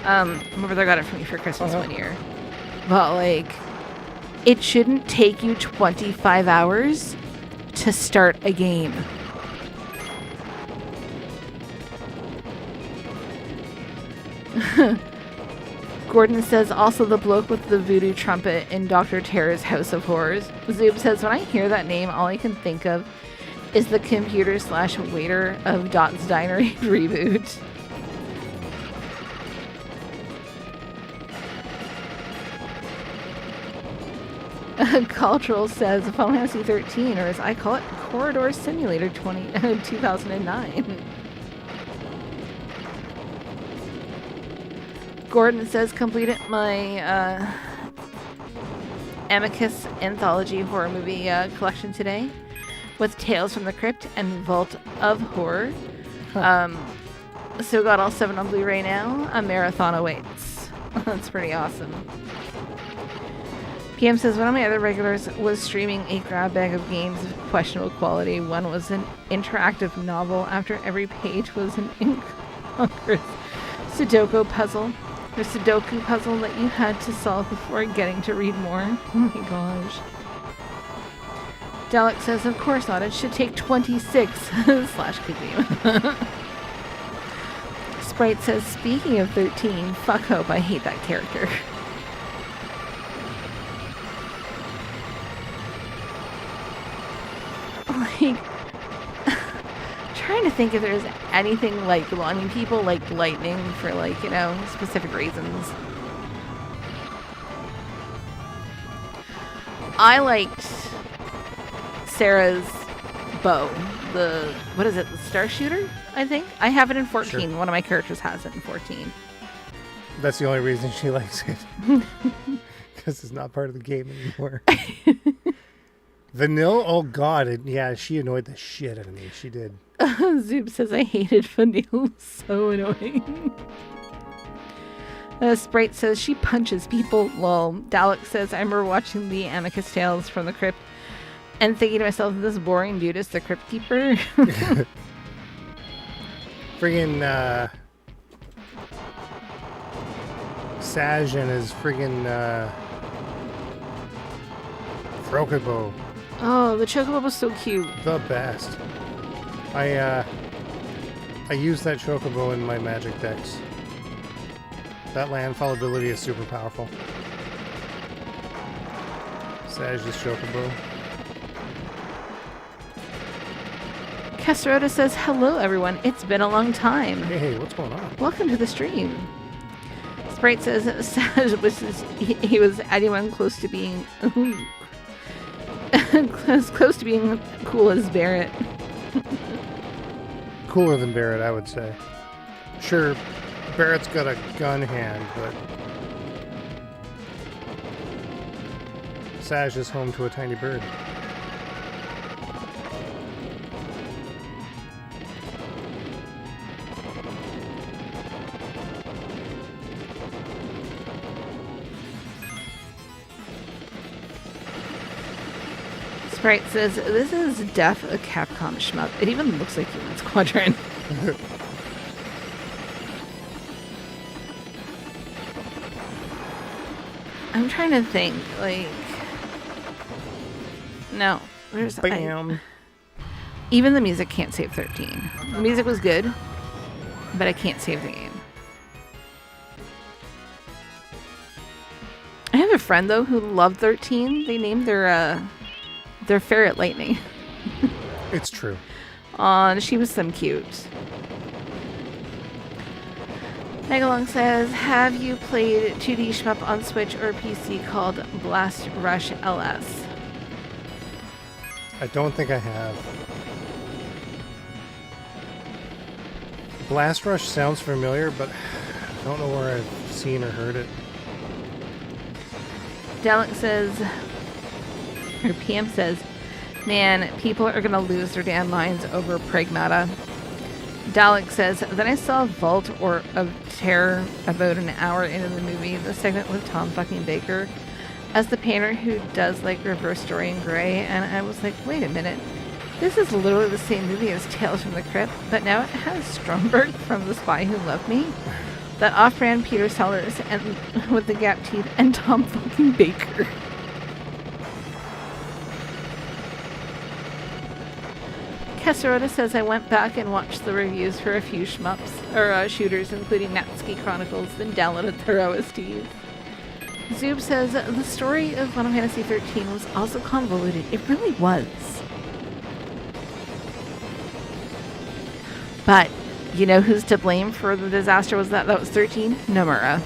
My brother got it for me for Christmas one year. But, like, it shouldn't take you 25 hours to start a game. Gordon says, also the bloke with the voodoo trumpet in Dr. Terror's House of Horrors. Zoob says, when I hear that name, all I can think of is the computer/waiter of Dot's Diner reboot. Cultural says, Final Fantasy 13, or as I call it, Corridor Simulator 2009. Gordon says, completed my Amicus Anthology horror movie collection today with Tales from the Crypt and Vault of Horror. So got all 7 on Blu-ray now. A marathon awaits. That's pretty awesome. PM says, one of my other regulars was streaming a grab bag of games of questionable quality. One was an interactive novel. After every page was an incongruous Sudoku puzzle that you had to solve before getting to read more. Oh my gosh. Dalek says, of course not. It should take 26 slash Kojima. Sprite says, speaking of 13, fuck Hope, I hate that character. Like, trying to think if there's anything likable. I mean, people like lightning for, like, you know, specific reasons. I liked Sarah's bow. The, what is it? The Star Shooter, I think? I have it in 14. Sure. One of my characters has it in 14. That's the only reason she likes it. Because it's not part of the game anymore. Vanille? Oh, God. Yeah, she annoyed the shit out of me. She did. Zoob says, I hated Vanille. So annoying. Sprite says, she punches people. Lol. Dalek says, I remember watching the Amicus Tales from the Crypt and thinking to myself, this boring dude is the Crypt Keeper. Friggin' Saj and his friggin' Chocobo. Oh, the Chocobo was so cute. The best. I use that Chocobo in my magic decks. That landfall ability is super powerful. Saj's Chocobo. Castrota says, hello everyone, it's been a long time. Hey, what's going on? Welcome to the stream. Sprite says, Saj he was anyone close to being close to being cool as Barrett. Cooler than Barrett, I would say. Sure, Barrett's got a gun hand, but Saj is home to a tiny bird. Sprite says, this is def a Capcom shmup. It even looks like Human Squadron. I'm trying to think, like... No. There's... Bam! Even the music can't save 13. The music was good, but I can't save the game. I have a friend, though, who loved 13. They named their ferret Lightning. It's true. Aw, she was some cute. Megalong says, have you played 2D shmup on Switch or PC called Blast Rush LS? I don't think I have. Blast Rush sounds familiar, but I don't know where I've seen or heard it. Dalek says, or PM says, man, people are going to lose their damn minds over Pragmata. Dalek says, then I saw Vault or of Terror about an hour into the movie, the segment with Tom fucking Baker as the painter who does like reverse Dorian Gray, and I was like, wait a minute, this is literally the same movie as Tales from the Crypt, but now it has Stromberg from The Spy Who Loved Me, that off-brand Peter Sellers and with the gap teeth, and Tom fucking Baker. Casserota says, I went back and watched the reviews for a few shmups, or shooters, including Natsuki Chronicles, then downloaded their OSTs. Zoob says, the story of Final Fantasy XIII was also convoluted. It really was. But, you know who's to blame for the disaster was that was 13? Nomura.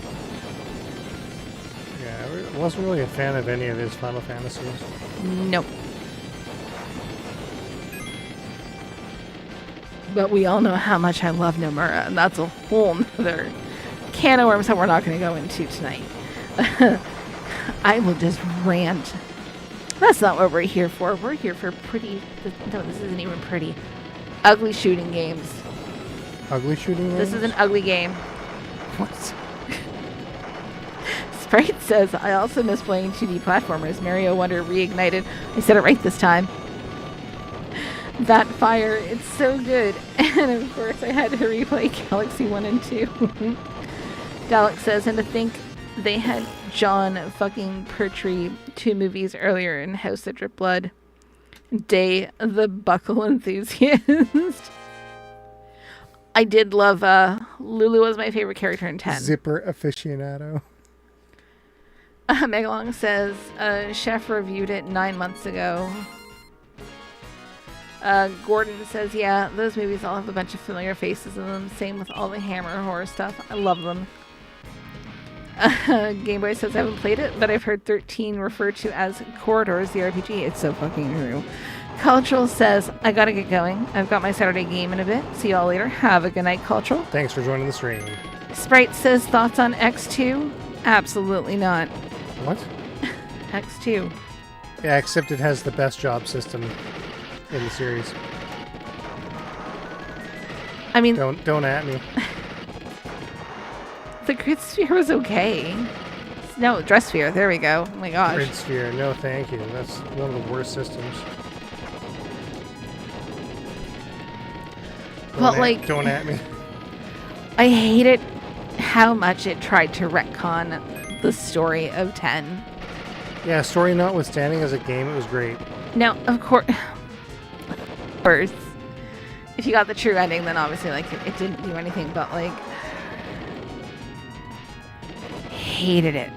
Yeah, I wasn't really a fan of any of his Final Fantasies. Nope. But we all know how much I love Nomura, and that's a whole nother can of worms that we're not going to go into tonight. I will just rant. That's not what we're here for. We're here for pretty... No, this isn't even pretty. Ugly shooting games. Ugly shooting games? This is an ugly game. What? Sprite says, I also miss playing 2D platformers. Mario Wonder Reignited. I said it right this time. That fire, it's so good. And of course I had to replay Galaxy 1 and 2. Dalek says, and to think they had John fucking Pertwee 2 movies earlier in House of Drip Blood. Day the Buckle Enthusiast. I did love Lulu was my favorite character in 10. Zipper aficionado. Megalong says, Chef reviewed it 9 months ago. Gordon says, yeah, those movies all have a bunch of familiar faces in them. Same with all the Hammer horror stuff. I love them. Gameboy says, I haven't played it, but I've heard 13 referred to as Corridors, the RPG. It's so fucking true. Cultural says, I gotta get going. I've got my Saturday game in a bit. See y'all later. Have a good night, Cultural. Thanks for joining the stream. Sprite says, thoughts on X2? Absolutely not. What? X2. Yeah, except it has the best job system in the series. I mean... Don't at me. The Grid Sphere was okay. No, Dress Sphere. There we go. Oh my gosh. Grid Sphere. No, thank you. That's one of the worst systems. Don't at me. I hated how much it tried to retcon the story of 10. Yeah, story notwithstanding, as a game, it was great. Now, of course, first, if you got the true ending, then obviously, like, it didn't do anything, but, like, hated it.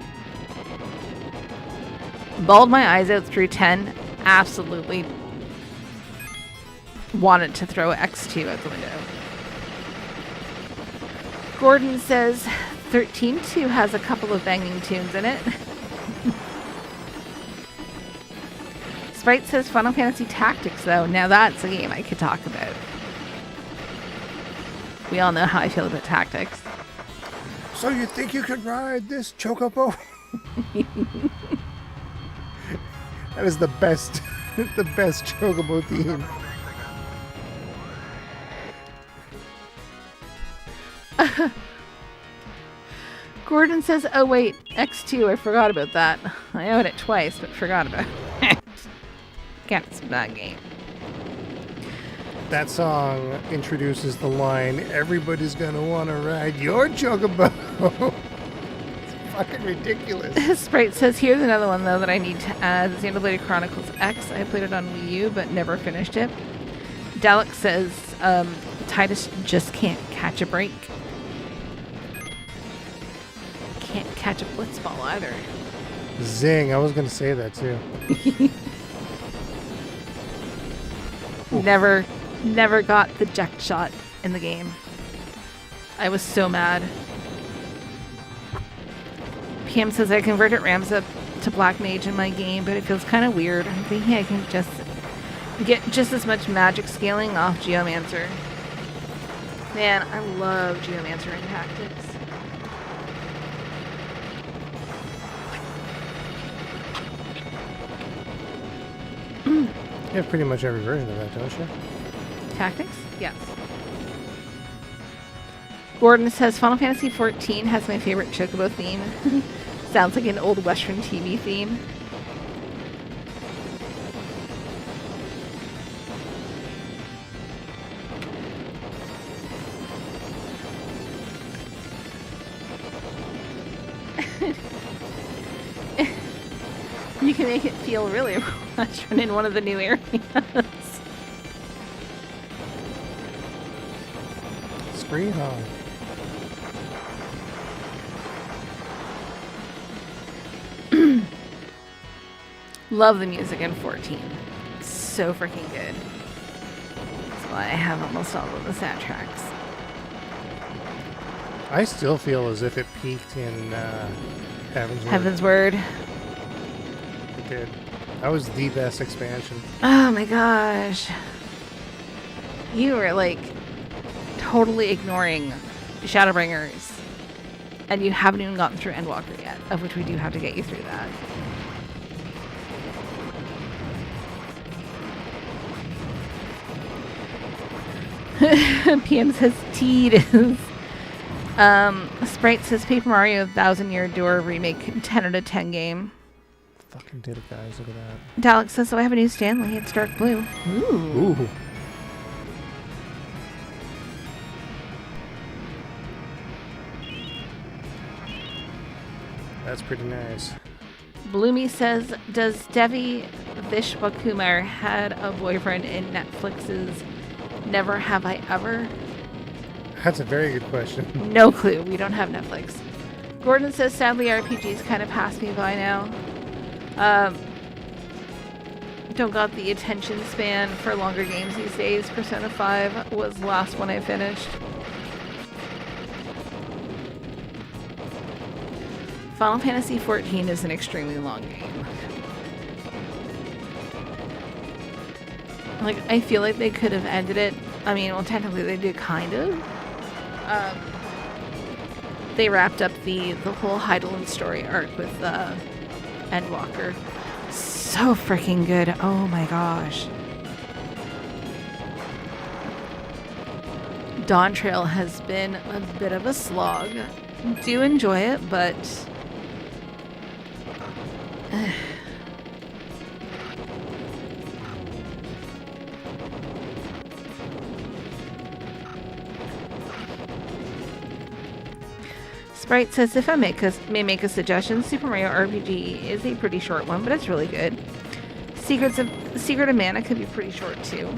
Bawled my eyes out through 10. Absolutely wanted to throw X2 out the window. Gordon says 13.2 has a couple of banging tunes in it. Sprite says Final Fantasy Tactics, though. Now that's a game I could talk about. We all know how I feel about Tactics. So you think you could ride this chocobo? That is the best, the best chocobo theme. Gordon says, oh wait, X2, I forgot about that. I own it twice, but forgot about it. It's a bad game. That song introduces the line, everybody's gonna wanna ride your chocobo. It's fucking ridiculous. Sprite says, here's another one though that I need to add. Xenoblade Chronicles X. I played it on Wii U, but never finished it. Dalek says, Titus just can't catch a break. Can't catch a blitzball either. Zing, I was gonna say that too. Never got the jack shot in the game. I was so mad. PM says I converted Rams up to Black Mage in my game, but it feels kind of weird. I'm thinking I can just get just as much magic scaling off Geomancer. Man, I love Geomancer in Tactics. You have pretty much every version of that, don't you? Tactics? Yes. Gordon says Final Fantasy XIV has my favorite Chocobo theme. Sounds like an old Western TV theme. You can make it feel really Western in one of the new areas. Spree Hog. Love the music in 14. It's so freaking good. That's why I have almost all of the soundtracks. I still feel as if it peaked in Heaven's Word. Heaven's Word. It did. That was the best expansion. Oh my gosh. You were like totally ignoring Shadowbringers. And you haven't even gotten through Endwalker yet, of which we do have to get you through that. PM says Teed. Sprite says Paper Mario 1000-Year Door remake 10 out of 10 game. Fucking did it, guys. Look at that. Dalek says, so I have a new Stanley. It's dark blue. Ooh. Ooh. That's pretty nice. Bloomy says, does Devi Vishwakumar had a boyfriend in Netflix's Never Have I Ever? That's a very good question. No clue. We don't have Netflix. Gordon says, sadly, RPGs kind of passed me by now. Don't got the attention span for longer games these days. Persona 5 was the last one I finished. Final Fantasy XIV is an extremely long game. Like, I feel like they could have ended it. I mean, well, technically they did kind of. They wrapped up the whole Heidelin story arc with Endwalker. So freaking good. Oh my gosh. Dawn Trail has been a bit of a slog. Do enjoy it, but Sprite says, if I may make a suggestion, Super Mario RPG is a pretty short one, but it's really good. Secret of Mana could be pretty short too.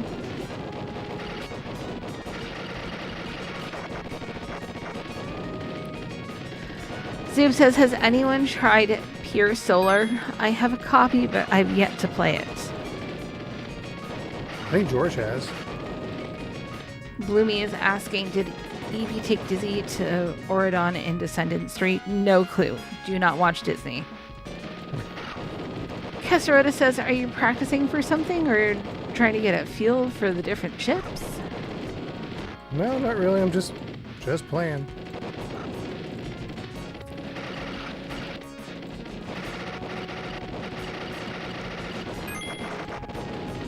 Zoob says, has anyone tried Pure Solar? I have a copy, but I've yet to play it. I think George has. Bloomy is asking, did Evie take Dizzy to Oridon in Descendant Street? No clue. Do not watch Disney. Kesserota says, are you practicing for something or trying to get a feel for the different chips? No, not really. I'm just playing.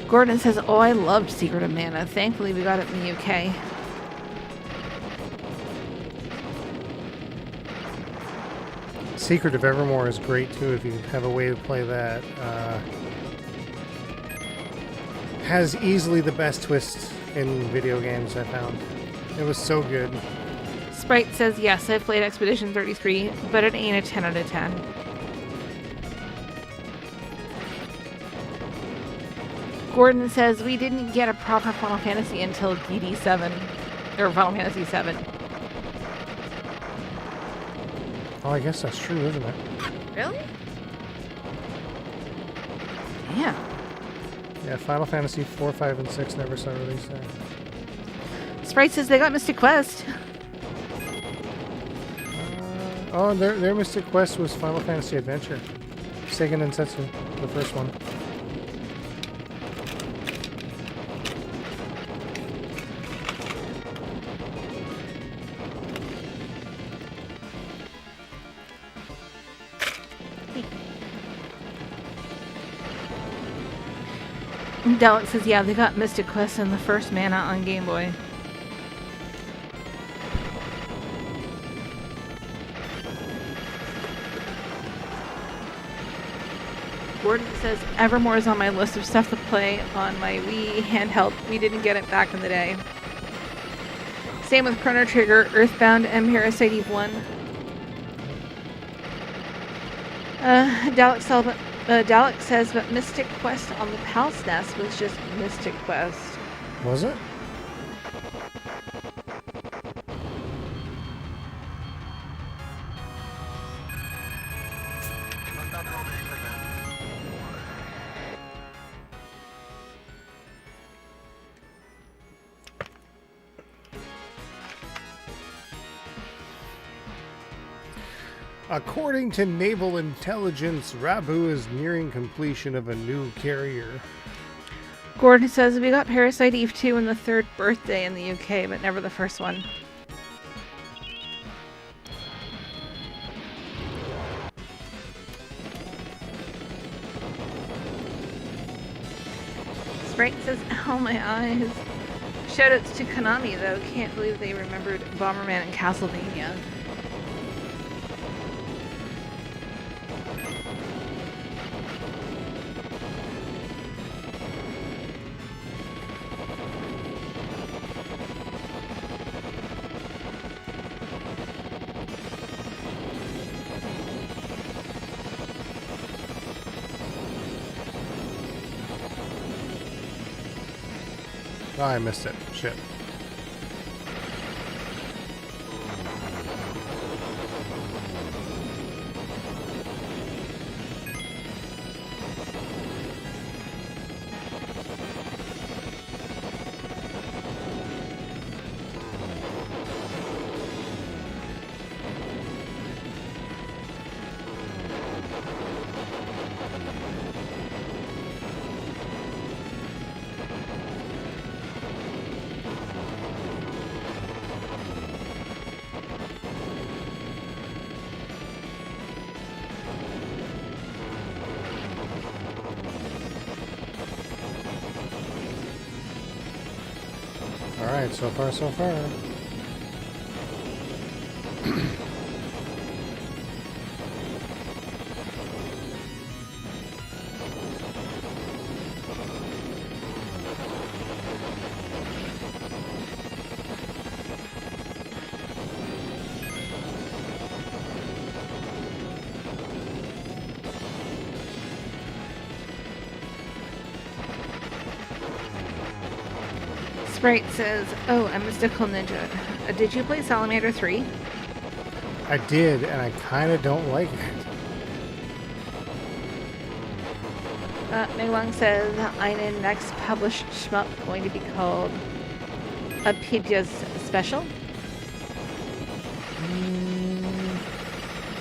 Gordon says, oh, I loved Secret of Mana. Thankfully, we got it in the UK. Secret of Evermore is great too if you have a way to play that. Has easily the best twist in video games I found. It was so good. Sprite says, yes, I've played Expedition 33, but it ain't a 10 out of 10. Gordon says, we didn't get a proper Final Fantasy until DD7, or Final Fantasy 7. Oh, I guess that's true, isn't it? Really? Yeah. Yeah, Final Fantasy 4, 5, and 6 never saw release there. Sprite says they got Mystic Quest. Oh, their Mystic Quest was Final Fantasy Adventure. Seigen Densetsu, the first one. Dalek says, yeah, they got Mystic Quest in the first Mana on Game Boy. Gordon says, Evermore is on my list of stuff to play on my Wii handheld. We didn't get it back in the day. Same with Chrono Trigger, Earthbound, and Parasite Eve 1. Dalek says, but Mystic Quest on the PAL SNES was just Mystic Quest. Was it? According to Naval Intelligence, Rabu is nearing completion of a new carrier. Gordon says, we got Parasite Eve 2 in the third birthday in the UK, but never the first one. Sprite says, ow, my eyes. Shoutouts to Konami, though. Can't believe they remembered Bomberman and Castlevania. Oh, I missed it. Shit. Alright, so far, so far. Sprite says, oh, a Mystical Ninja. Did you play Salamander 3? I did, and I kind of don't like it. Megalong says, Einen next published shmup going to be called a Pidge's Special.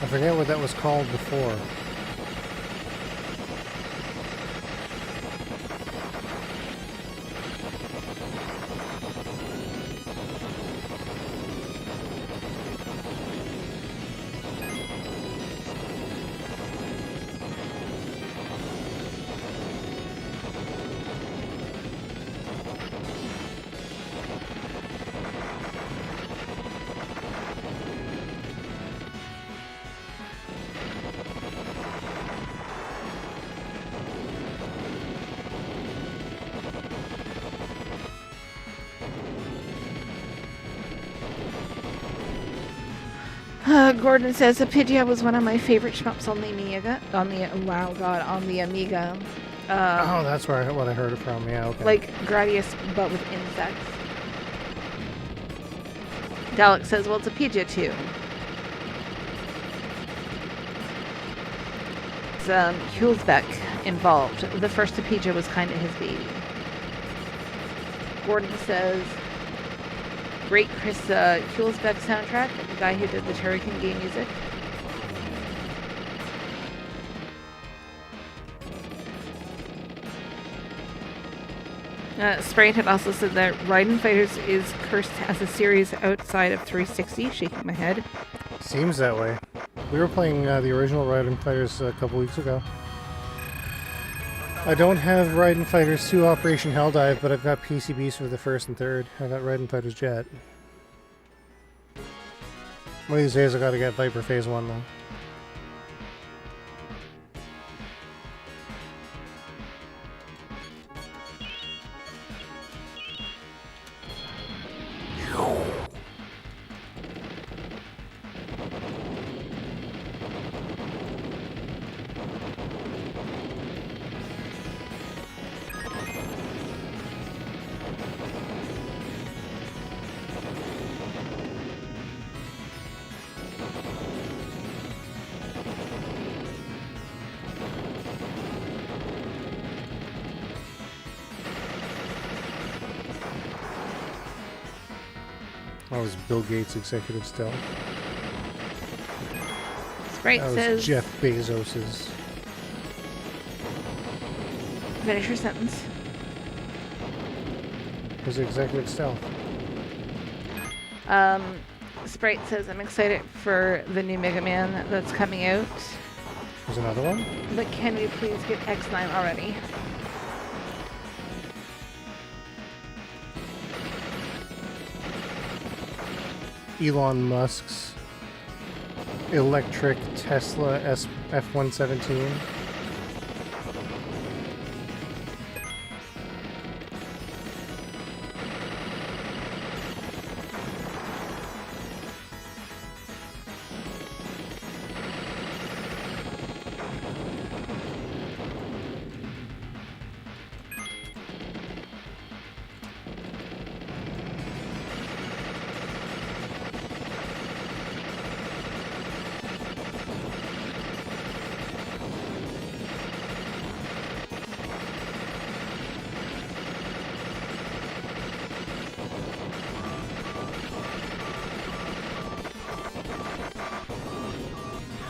I forget what that was called before. Gordon says, Pidgea was one of my favorite shmups on the Amiga. On the Amiga. Oh, that's what I heard it from. Yeah, okay. Like Gradius, but with insects. Dalek says, well, it's a Pidgea too. It's Hulsbeck involved. The first Pidgea was kind of his baby. Gordon says, great Chris Hulsbeck soundtrack, the guy who did the Turrican game music. Sprite had also said that Raiden Fighters is cursed as a series outside of 360, shaking my head. Seems that way. We were playing the original Raiden Fighters a couple weeks ago. I don't have Raiden Fighters 2 Operation Helldive, but I've got PCBs for the first and third. I got Raiden Fighters Jet. One of these days I gotta get Viper Phase 1 though. That was Bill Gates' executive stealth. Sprite That was says... Jeff Bezos's. Finish your sentence. His executive stealth. Sprite says, I'm excited for the new Mega Man that's coming out. There's another one? But can we please get X9 already? Elon Musk's electric Tesla F-117.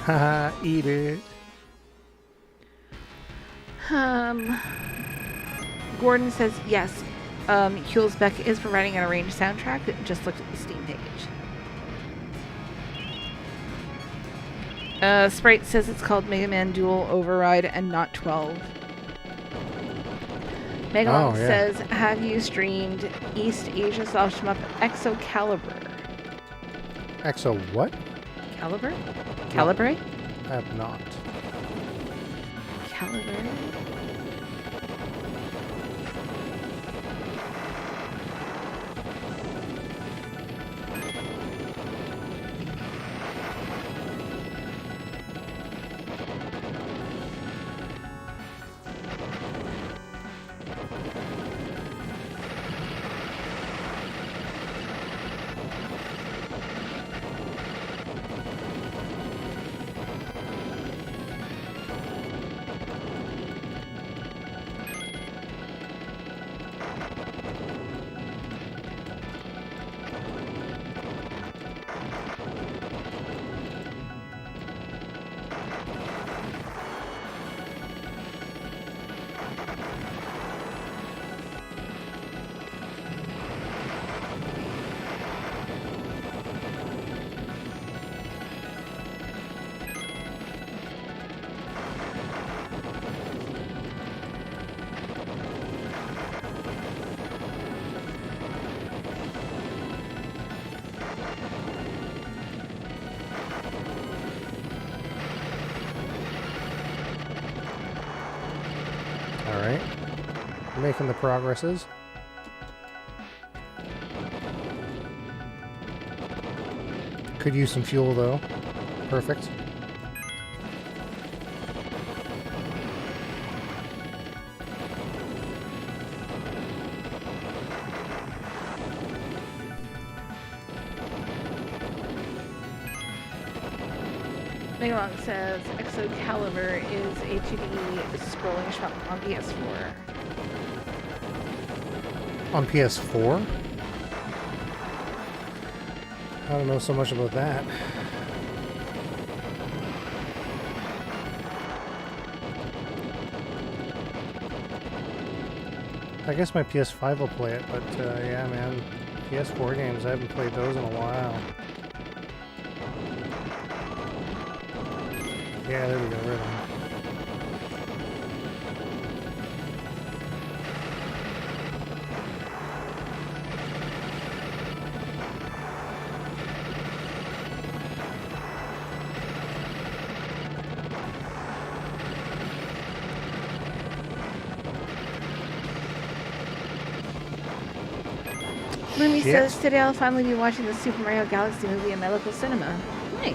Haha, eat it. Gordon says yes. Hulsbeck is providing an arranged soundtrack. Just looked at the Steam page. Sprite says it's called Mega Man Dual Override and not 12. Megalon says, have you streamed East Asia Soft Shmup Exo Caliber? Exo what? Caliber? Calibre? I have not. Caliber? Alright. Making the progresses. Could use some fuel though. Perfect. Megalon says Exo Caliber is a 2D scrolling shmup on PS4. On PS4? I don't know so much about that. I guess my PS5 will play it, but yeah, man. PS4 games, I haven't played those in a while. Yeah, there we go, right on. Lumi Shit. says, today I'll finally be watching the Super Mario Galaxy movie in my local cinema. Nice.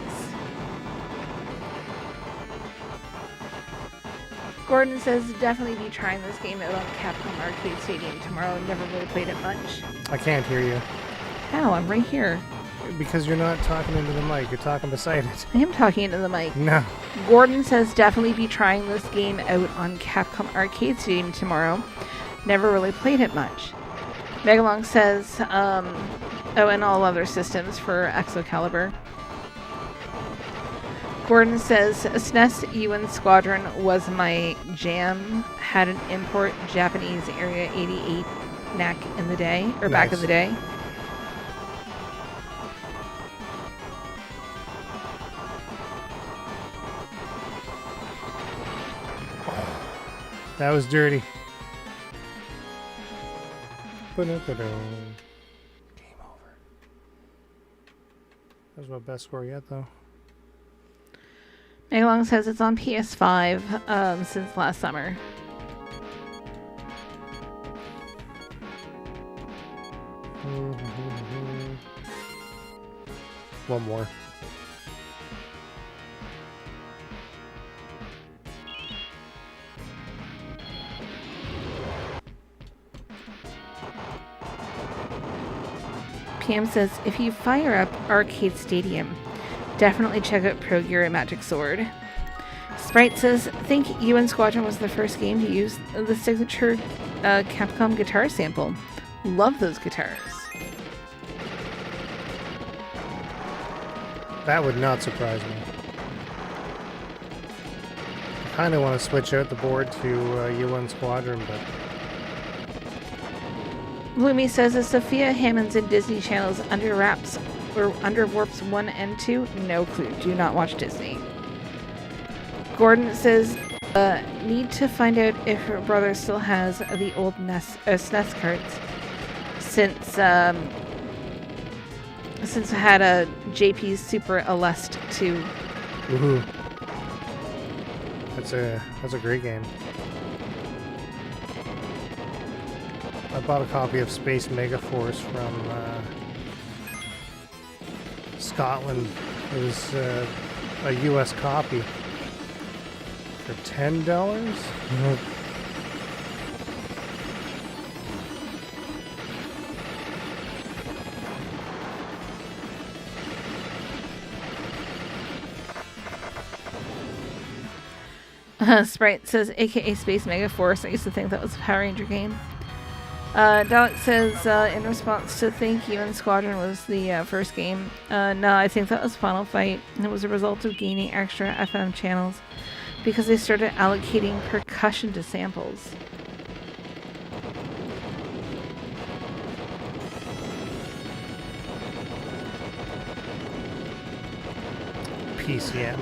Gordon says, definitely be trying this game out on Capcom Arcade Stadium tomorrow. Never really played it much. I can't hear you. How? I'm right here. Because you're not talking into the mic, you're talking beside it. I am talking into the mic. No. Gordon says, definitely be trying this game out on Capcom Arcade Stadium tomorrow. Never really played it much. Megalong says, oh, and all other systems for Excalibur. Gordon says, SNES UN Squadron was my jam. Had an import Japanese Area 88 knack in the day, or back in the day. That was dirty. Game over. That was my best score yet, though. Megalong says it's on PS5 since last summer. One more. PM says, if you fire up Arcade Stadium, definitely check out Pro Gear and Magic Sword. Sprite says, think UN Squadron was the first game to use the signature Capcom guitar sample. Love those guitars. That would not surprise me. I kind of want to switch out the board to UN Squadron, but... Lumi says, is Sophia Hammond's in Disney Channel's Under Wraps or Under Warps 1 and 2? No clue. Do not watch Disney. Gordon says, need to find out if her brother still has the old SNES cards since I had a JP's Super Aleste 2. Woohoo. That's a great game. I bought a copy of Space Megaforce from Scotland. It was a US copy for $10. Sprite says, aka Space Megaforce. I used to think that was a Power Ranger game. Dalek says, in response to Thank You and Squadron was the first game. No, I think that was Final Fight. And it was a result of gaining extra FM channels because they started allocating percussion to samples. PCM.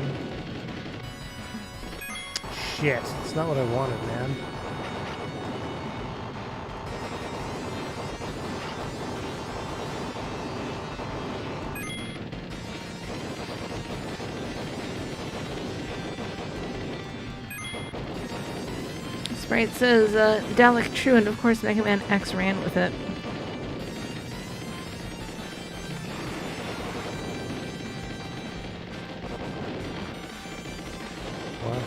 Shit, it's not what I wanted, man. Sprite says, Dalek true, and of course Mega Man X ran with it. Wow.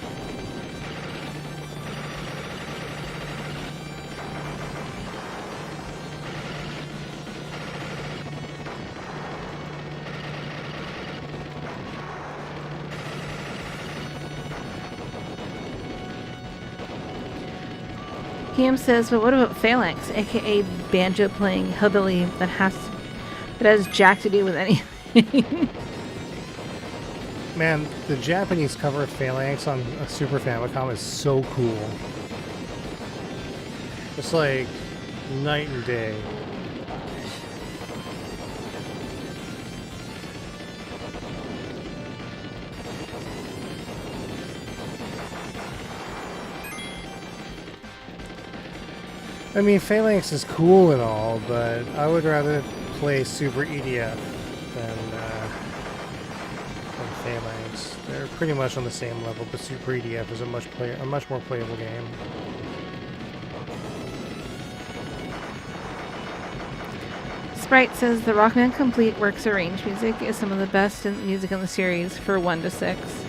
PM says, but what about Phalanx, aka banjo playing hillbilly that has jack to do with anything? Man, the Japanese cover of Phalanx on a Super Famicom is so cool. It's like Night and day. I mean, Phalanx is cool and all, but I would rather play Super EDF than Phalanx. They're pretty much on the same level, but Super EDF is a much more playable game. Sprite says the Rockman Complete Works Arrange music is some of the best music in the series for 1 to 6.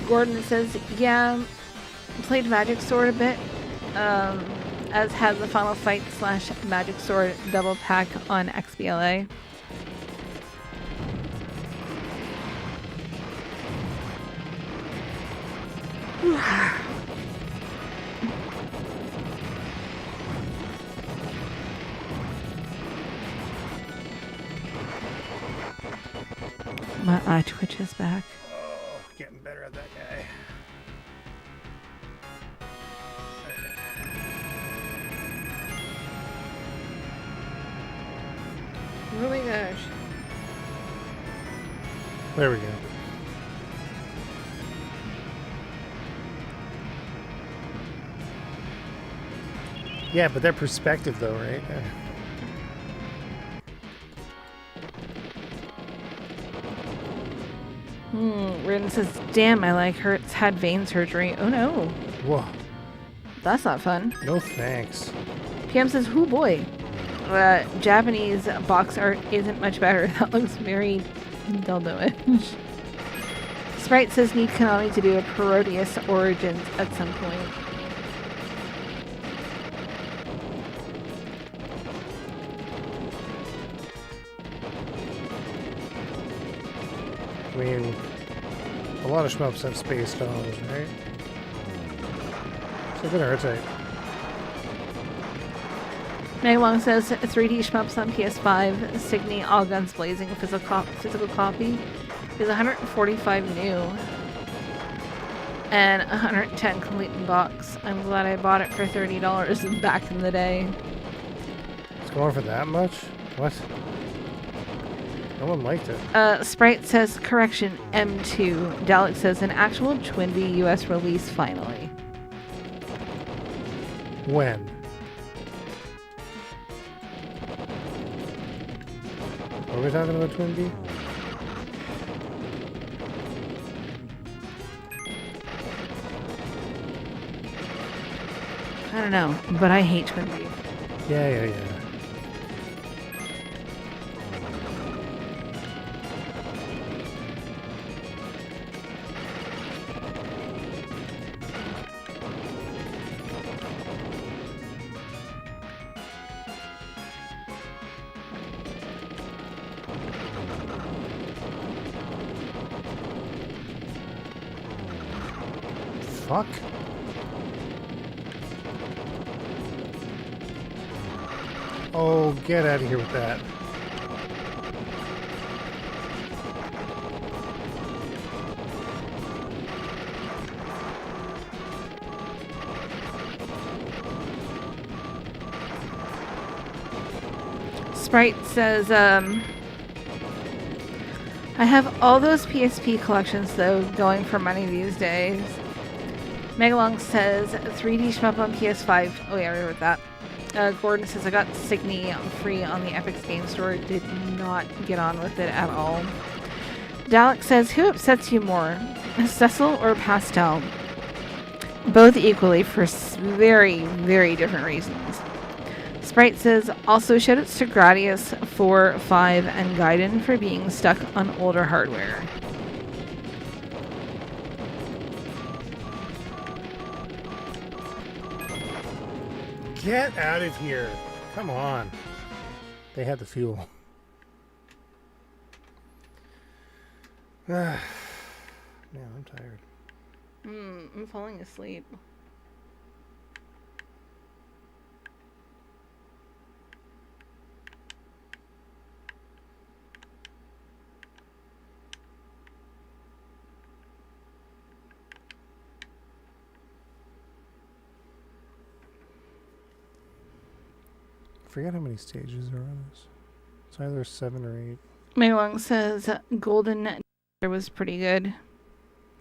Gordon says, yeah, played Magic Sword a bit, as had the Final Fight / Magic Sword double pack on XBLA. My eye twitches back. Oh, getting better at that guy. Oh my gosh. There we go. Yeah, but their perspective though, right? Rin says, damn, my leg hurts, had vein surgery. Oh no. Whoa. That's not fun. No thanks. PM says, whoo boy. Japanese box art isn't much better. That looks very dildo-ish. Sprite says, need Konami to do a Parodius Origins at some point. I mean, a lot of shmups have space stones, right? So good artsite. Megalong says 3D shmups on PS5, Signy All Guns Blazing physical copy is 145 new and 110 complete in box. I'm glad I bought it for $30 back in the day. It's going for that much? What? No one liked it. Sprite says correction M2. Dalek says an actual Twinbee US release finally. When? Are we talking about Twin Bee? I don't know, but I hate Twinbee. Yeah. Fuck. Oh, get out of here with that. Sprite says, I have all those PSP collections, though, going for money these days. Megalong says 3D shmup on PS5. Oh yeah, I read that. Gordon says I got Signy free on the Epic's Game Store. Did not get on with it at all. Dalek says, who upsets you more, Cecil or Pastel? Both equally for very, very different reasons. Sprite says, also shoutouts to Gradius 4, 5, and Gaiden for being stuck on older hardware. Get out of here. Come on. They had the fuel. Man, I'm tired. I'm falling asleep. forget how many stages there are. It's either 7 or 8. Maylong says Golden was pretty good.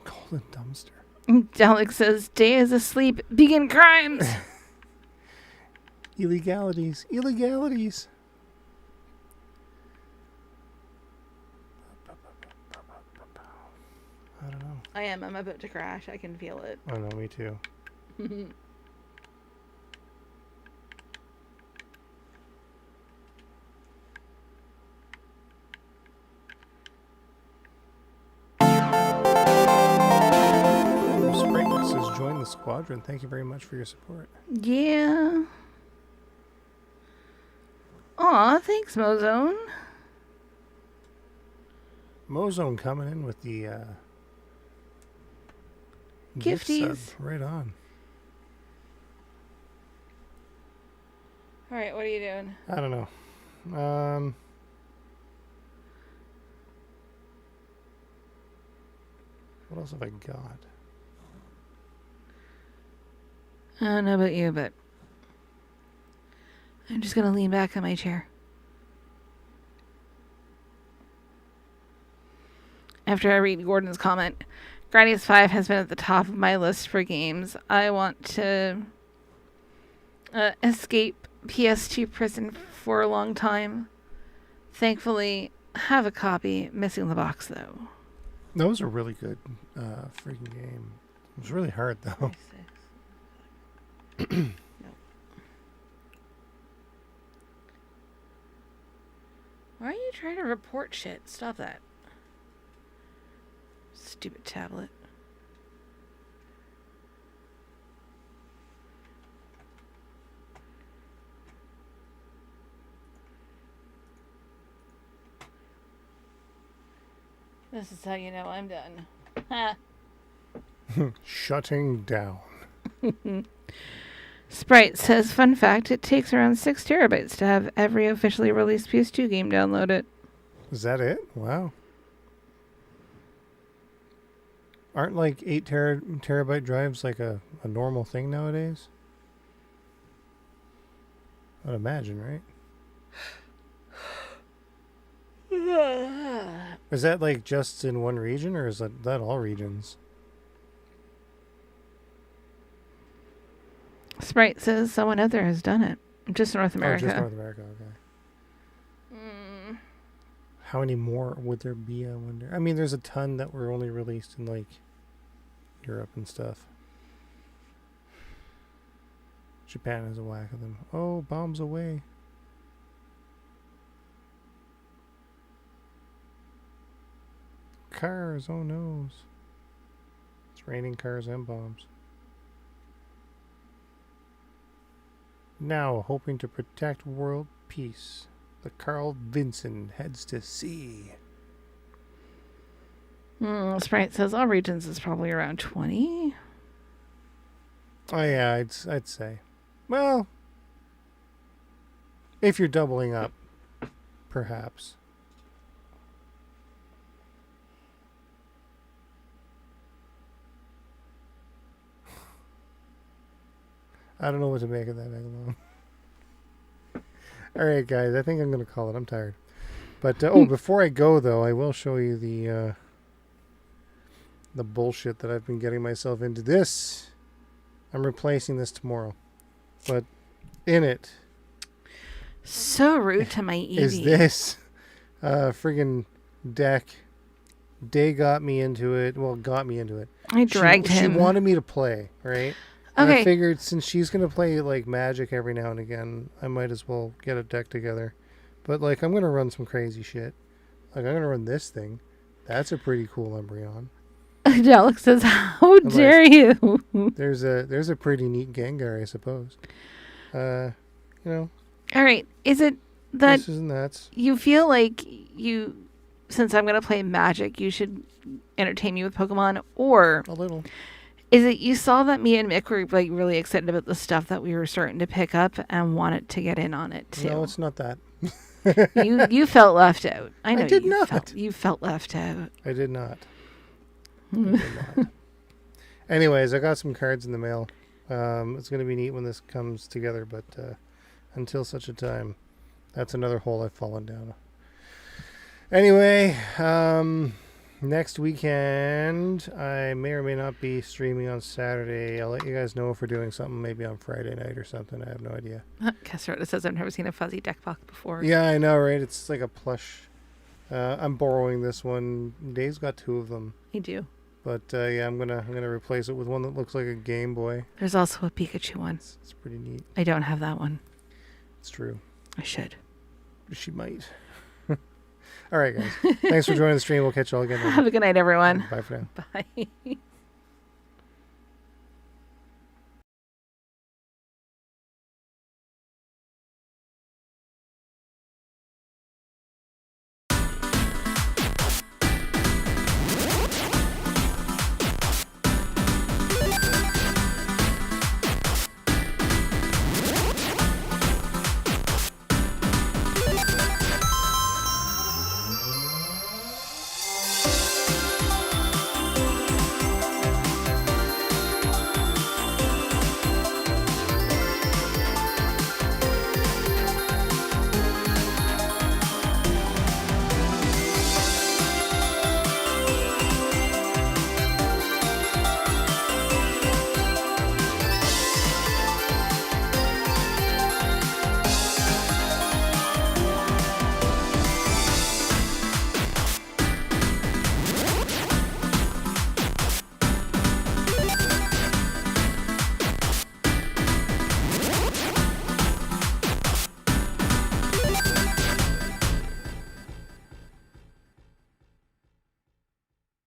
Golden dumpster. Dalek says day is asleep. Begin crimes. Illegalities. Illegalities. I don't know. I am. I'm about to crash. I can feel it. Oh no, me too. Sprite says join the squadron. Thank you very much for your support. Yeah. Aw, thanks, Mozone. Mozone coming in with the gift Gifties. sub. Right on. All right, what are you doing? I don't know. What else have I got? I don't know about you, but I'm just going to lean back in my chair. After I read Gordon's comment, Gradius 5 has been at the top of my list for games. I want to escape PS2 prison for a long time. Thankfully, have a copy. Missing the box, though. That was a really good freaking game. It was really hard, though. No. Why are you trying to report shit? Stop that. Stupid tablet. This is how you know I'm done. Ha. Shutting down. Sprite says, fun fact, it takes around 6 terabytes to have every officially released PS2 game downloaded. Is that it? Wow. Aren't like 8 terabyte drives like a normal thing nowadays? I'd imagine, right? Is that like just in one region, or is that all regions? Sprite says someone out there has done it. Just North America. Oh, just North America, okay. How many more would there be, I wonder? I mean, there's a ton that were only released in like Europe and stuff. Japan has a whack of them. Oh, bombs away. Cars, oh no. It's raining cars and bombs. Now, hoping to protect world peace, the Carl Vinson heads to sea. Sprite says all regions is probably around 20. Oh yeah, I'd say. Well, if you're doubling up, perhaps. I don't know what to make of that, Megalon. All right, guys, I think I'm going to call it. I'm tired. But, before I go, though, I will show you the bullshit that I've been getting myself into. This, I'm replacing this tomorrow. But in it... So rude to my Evie. Is this friggin' deck. Day got me into it. Well, got me into it. I dragged him. She wanted me to play, right? Okay. And I figured since she's going to play like Magic every now and again, I might as well get a deck together. But like I'm going to run some crazy shit. Like I'm going to run this thing. That's a pretty cool Umbreon. Alex says, how dare you? There's a pretty neat Gengar, I suppose. You know. All right. Is it that This and that's. you feel like since I'm going to play Magic, you should entertain me with Pokemon, or A little. is it you saw that me and Mick were like really excited about the stuff that we were starting to pick up and wanted to get in on it too? No, it's not that. You felt left out. I know I did you not. You felt left out. I did not. I did not. Anyways, I got some cards in the mail. It's going to be neat when this comes together, but until such a time. That's another hole I've fallen down. Anyway, next weekend, I may or may not be streaming on Saturday. I'll let you guys know if we're doing something maybe on Friday night or something. I have no idea. Casserota says I've never seen a fuzzy deck box before. Yeah, I know, right? It's like a plush. I'm borrowing this one. Dave's got 2 of them. I do. But yeah, I'm gonna replace it with one that looks like a Game Boy. There's also a Pikachu one. It's pretty neat. I don't have that one. It's true. I should. She might. All right, guys. Thanks for joining the stream. We'll catch you all again later. Have a good night, everyone. Bye for now. Bye.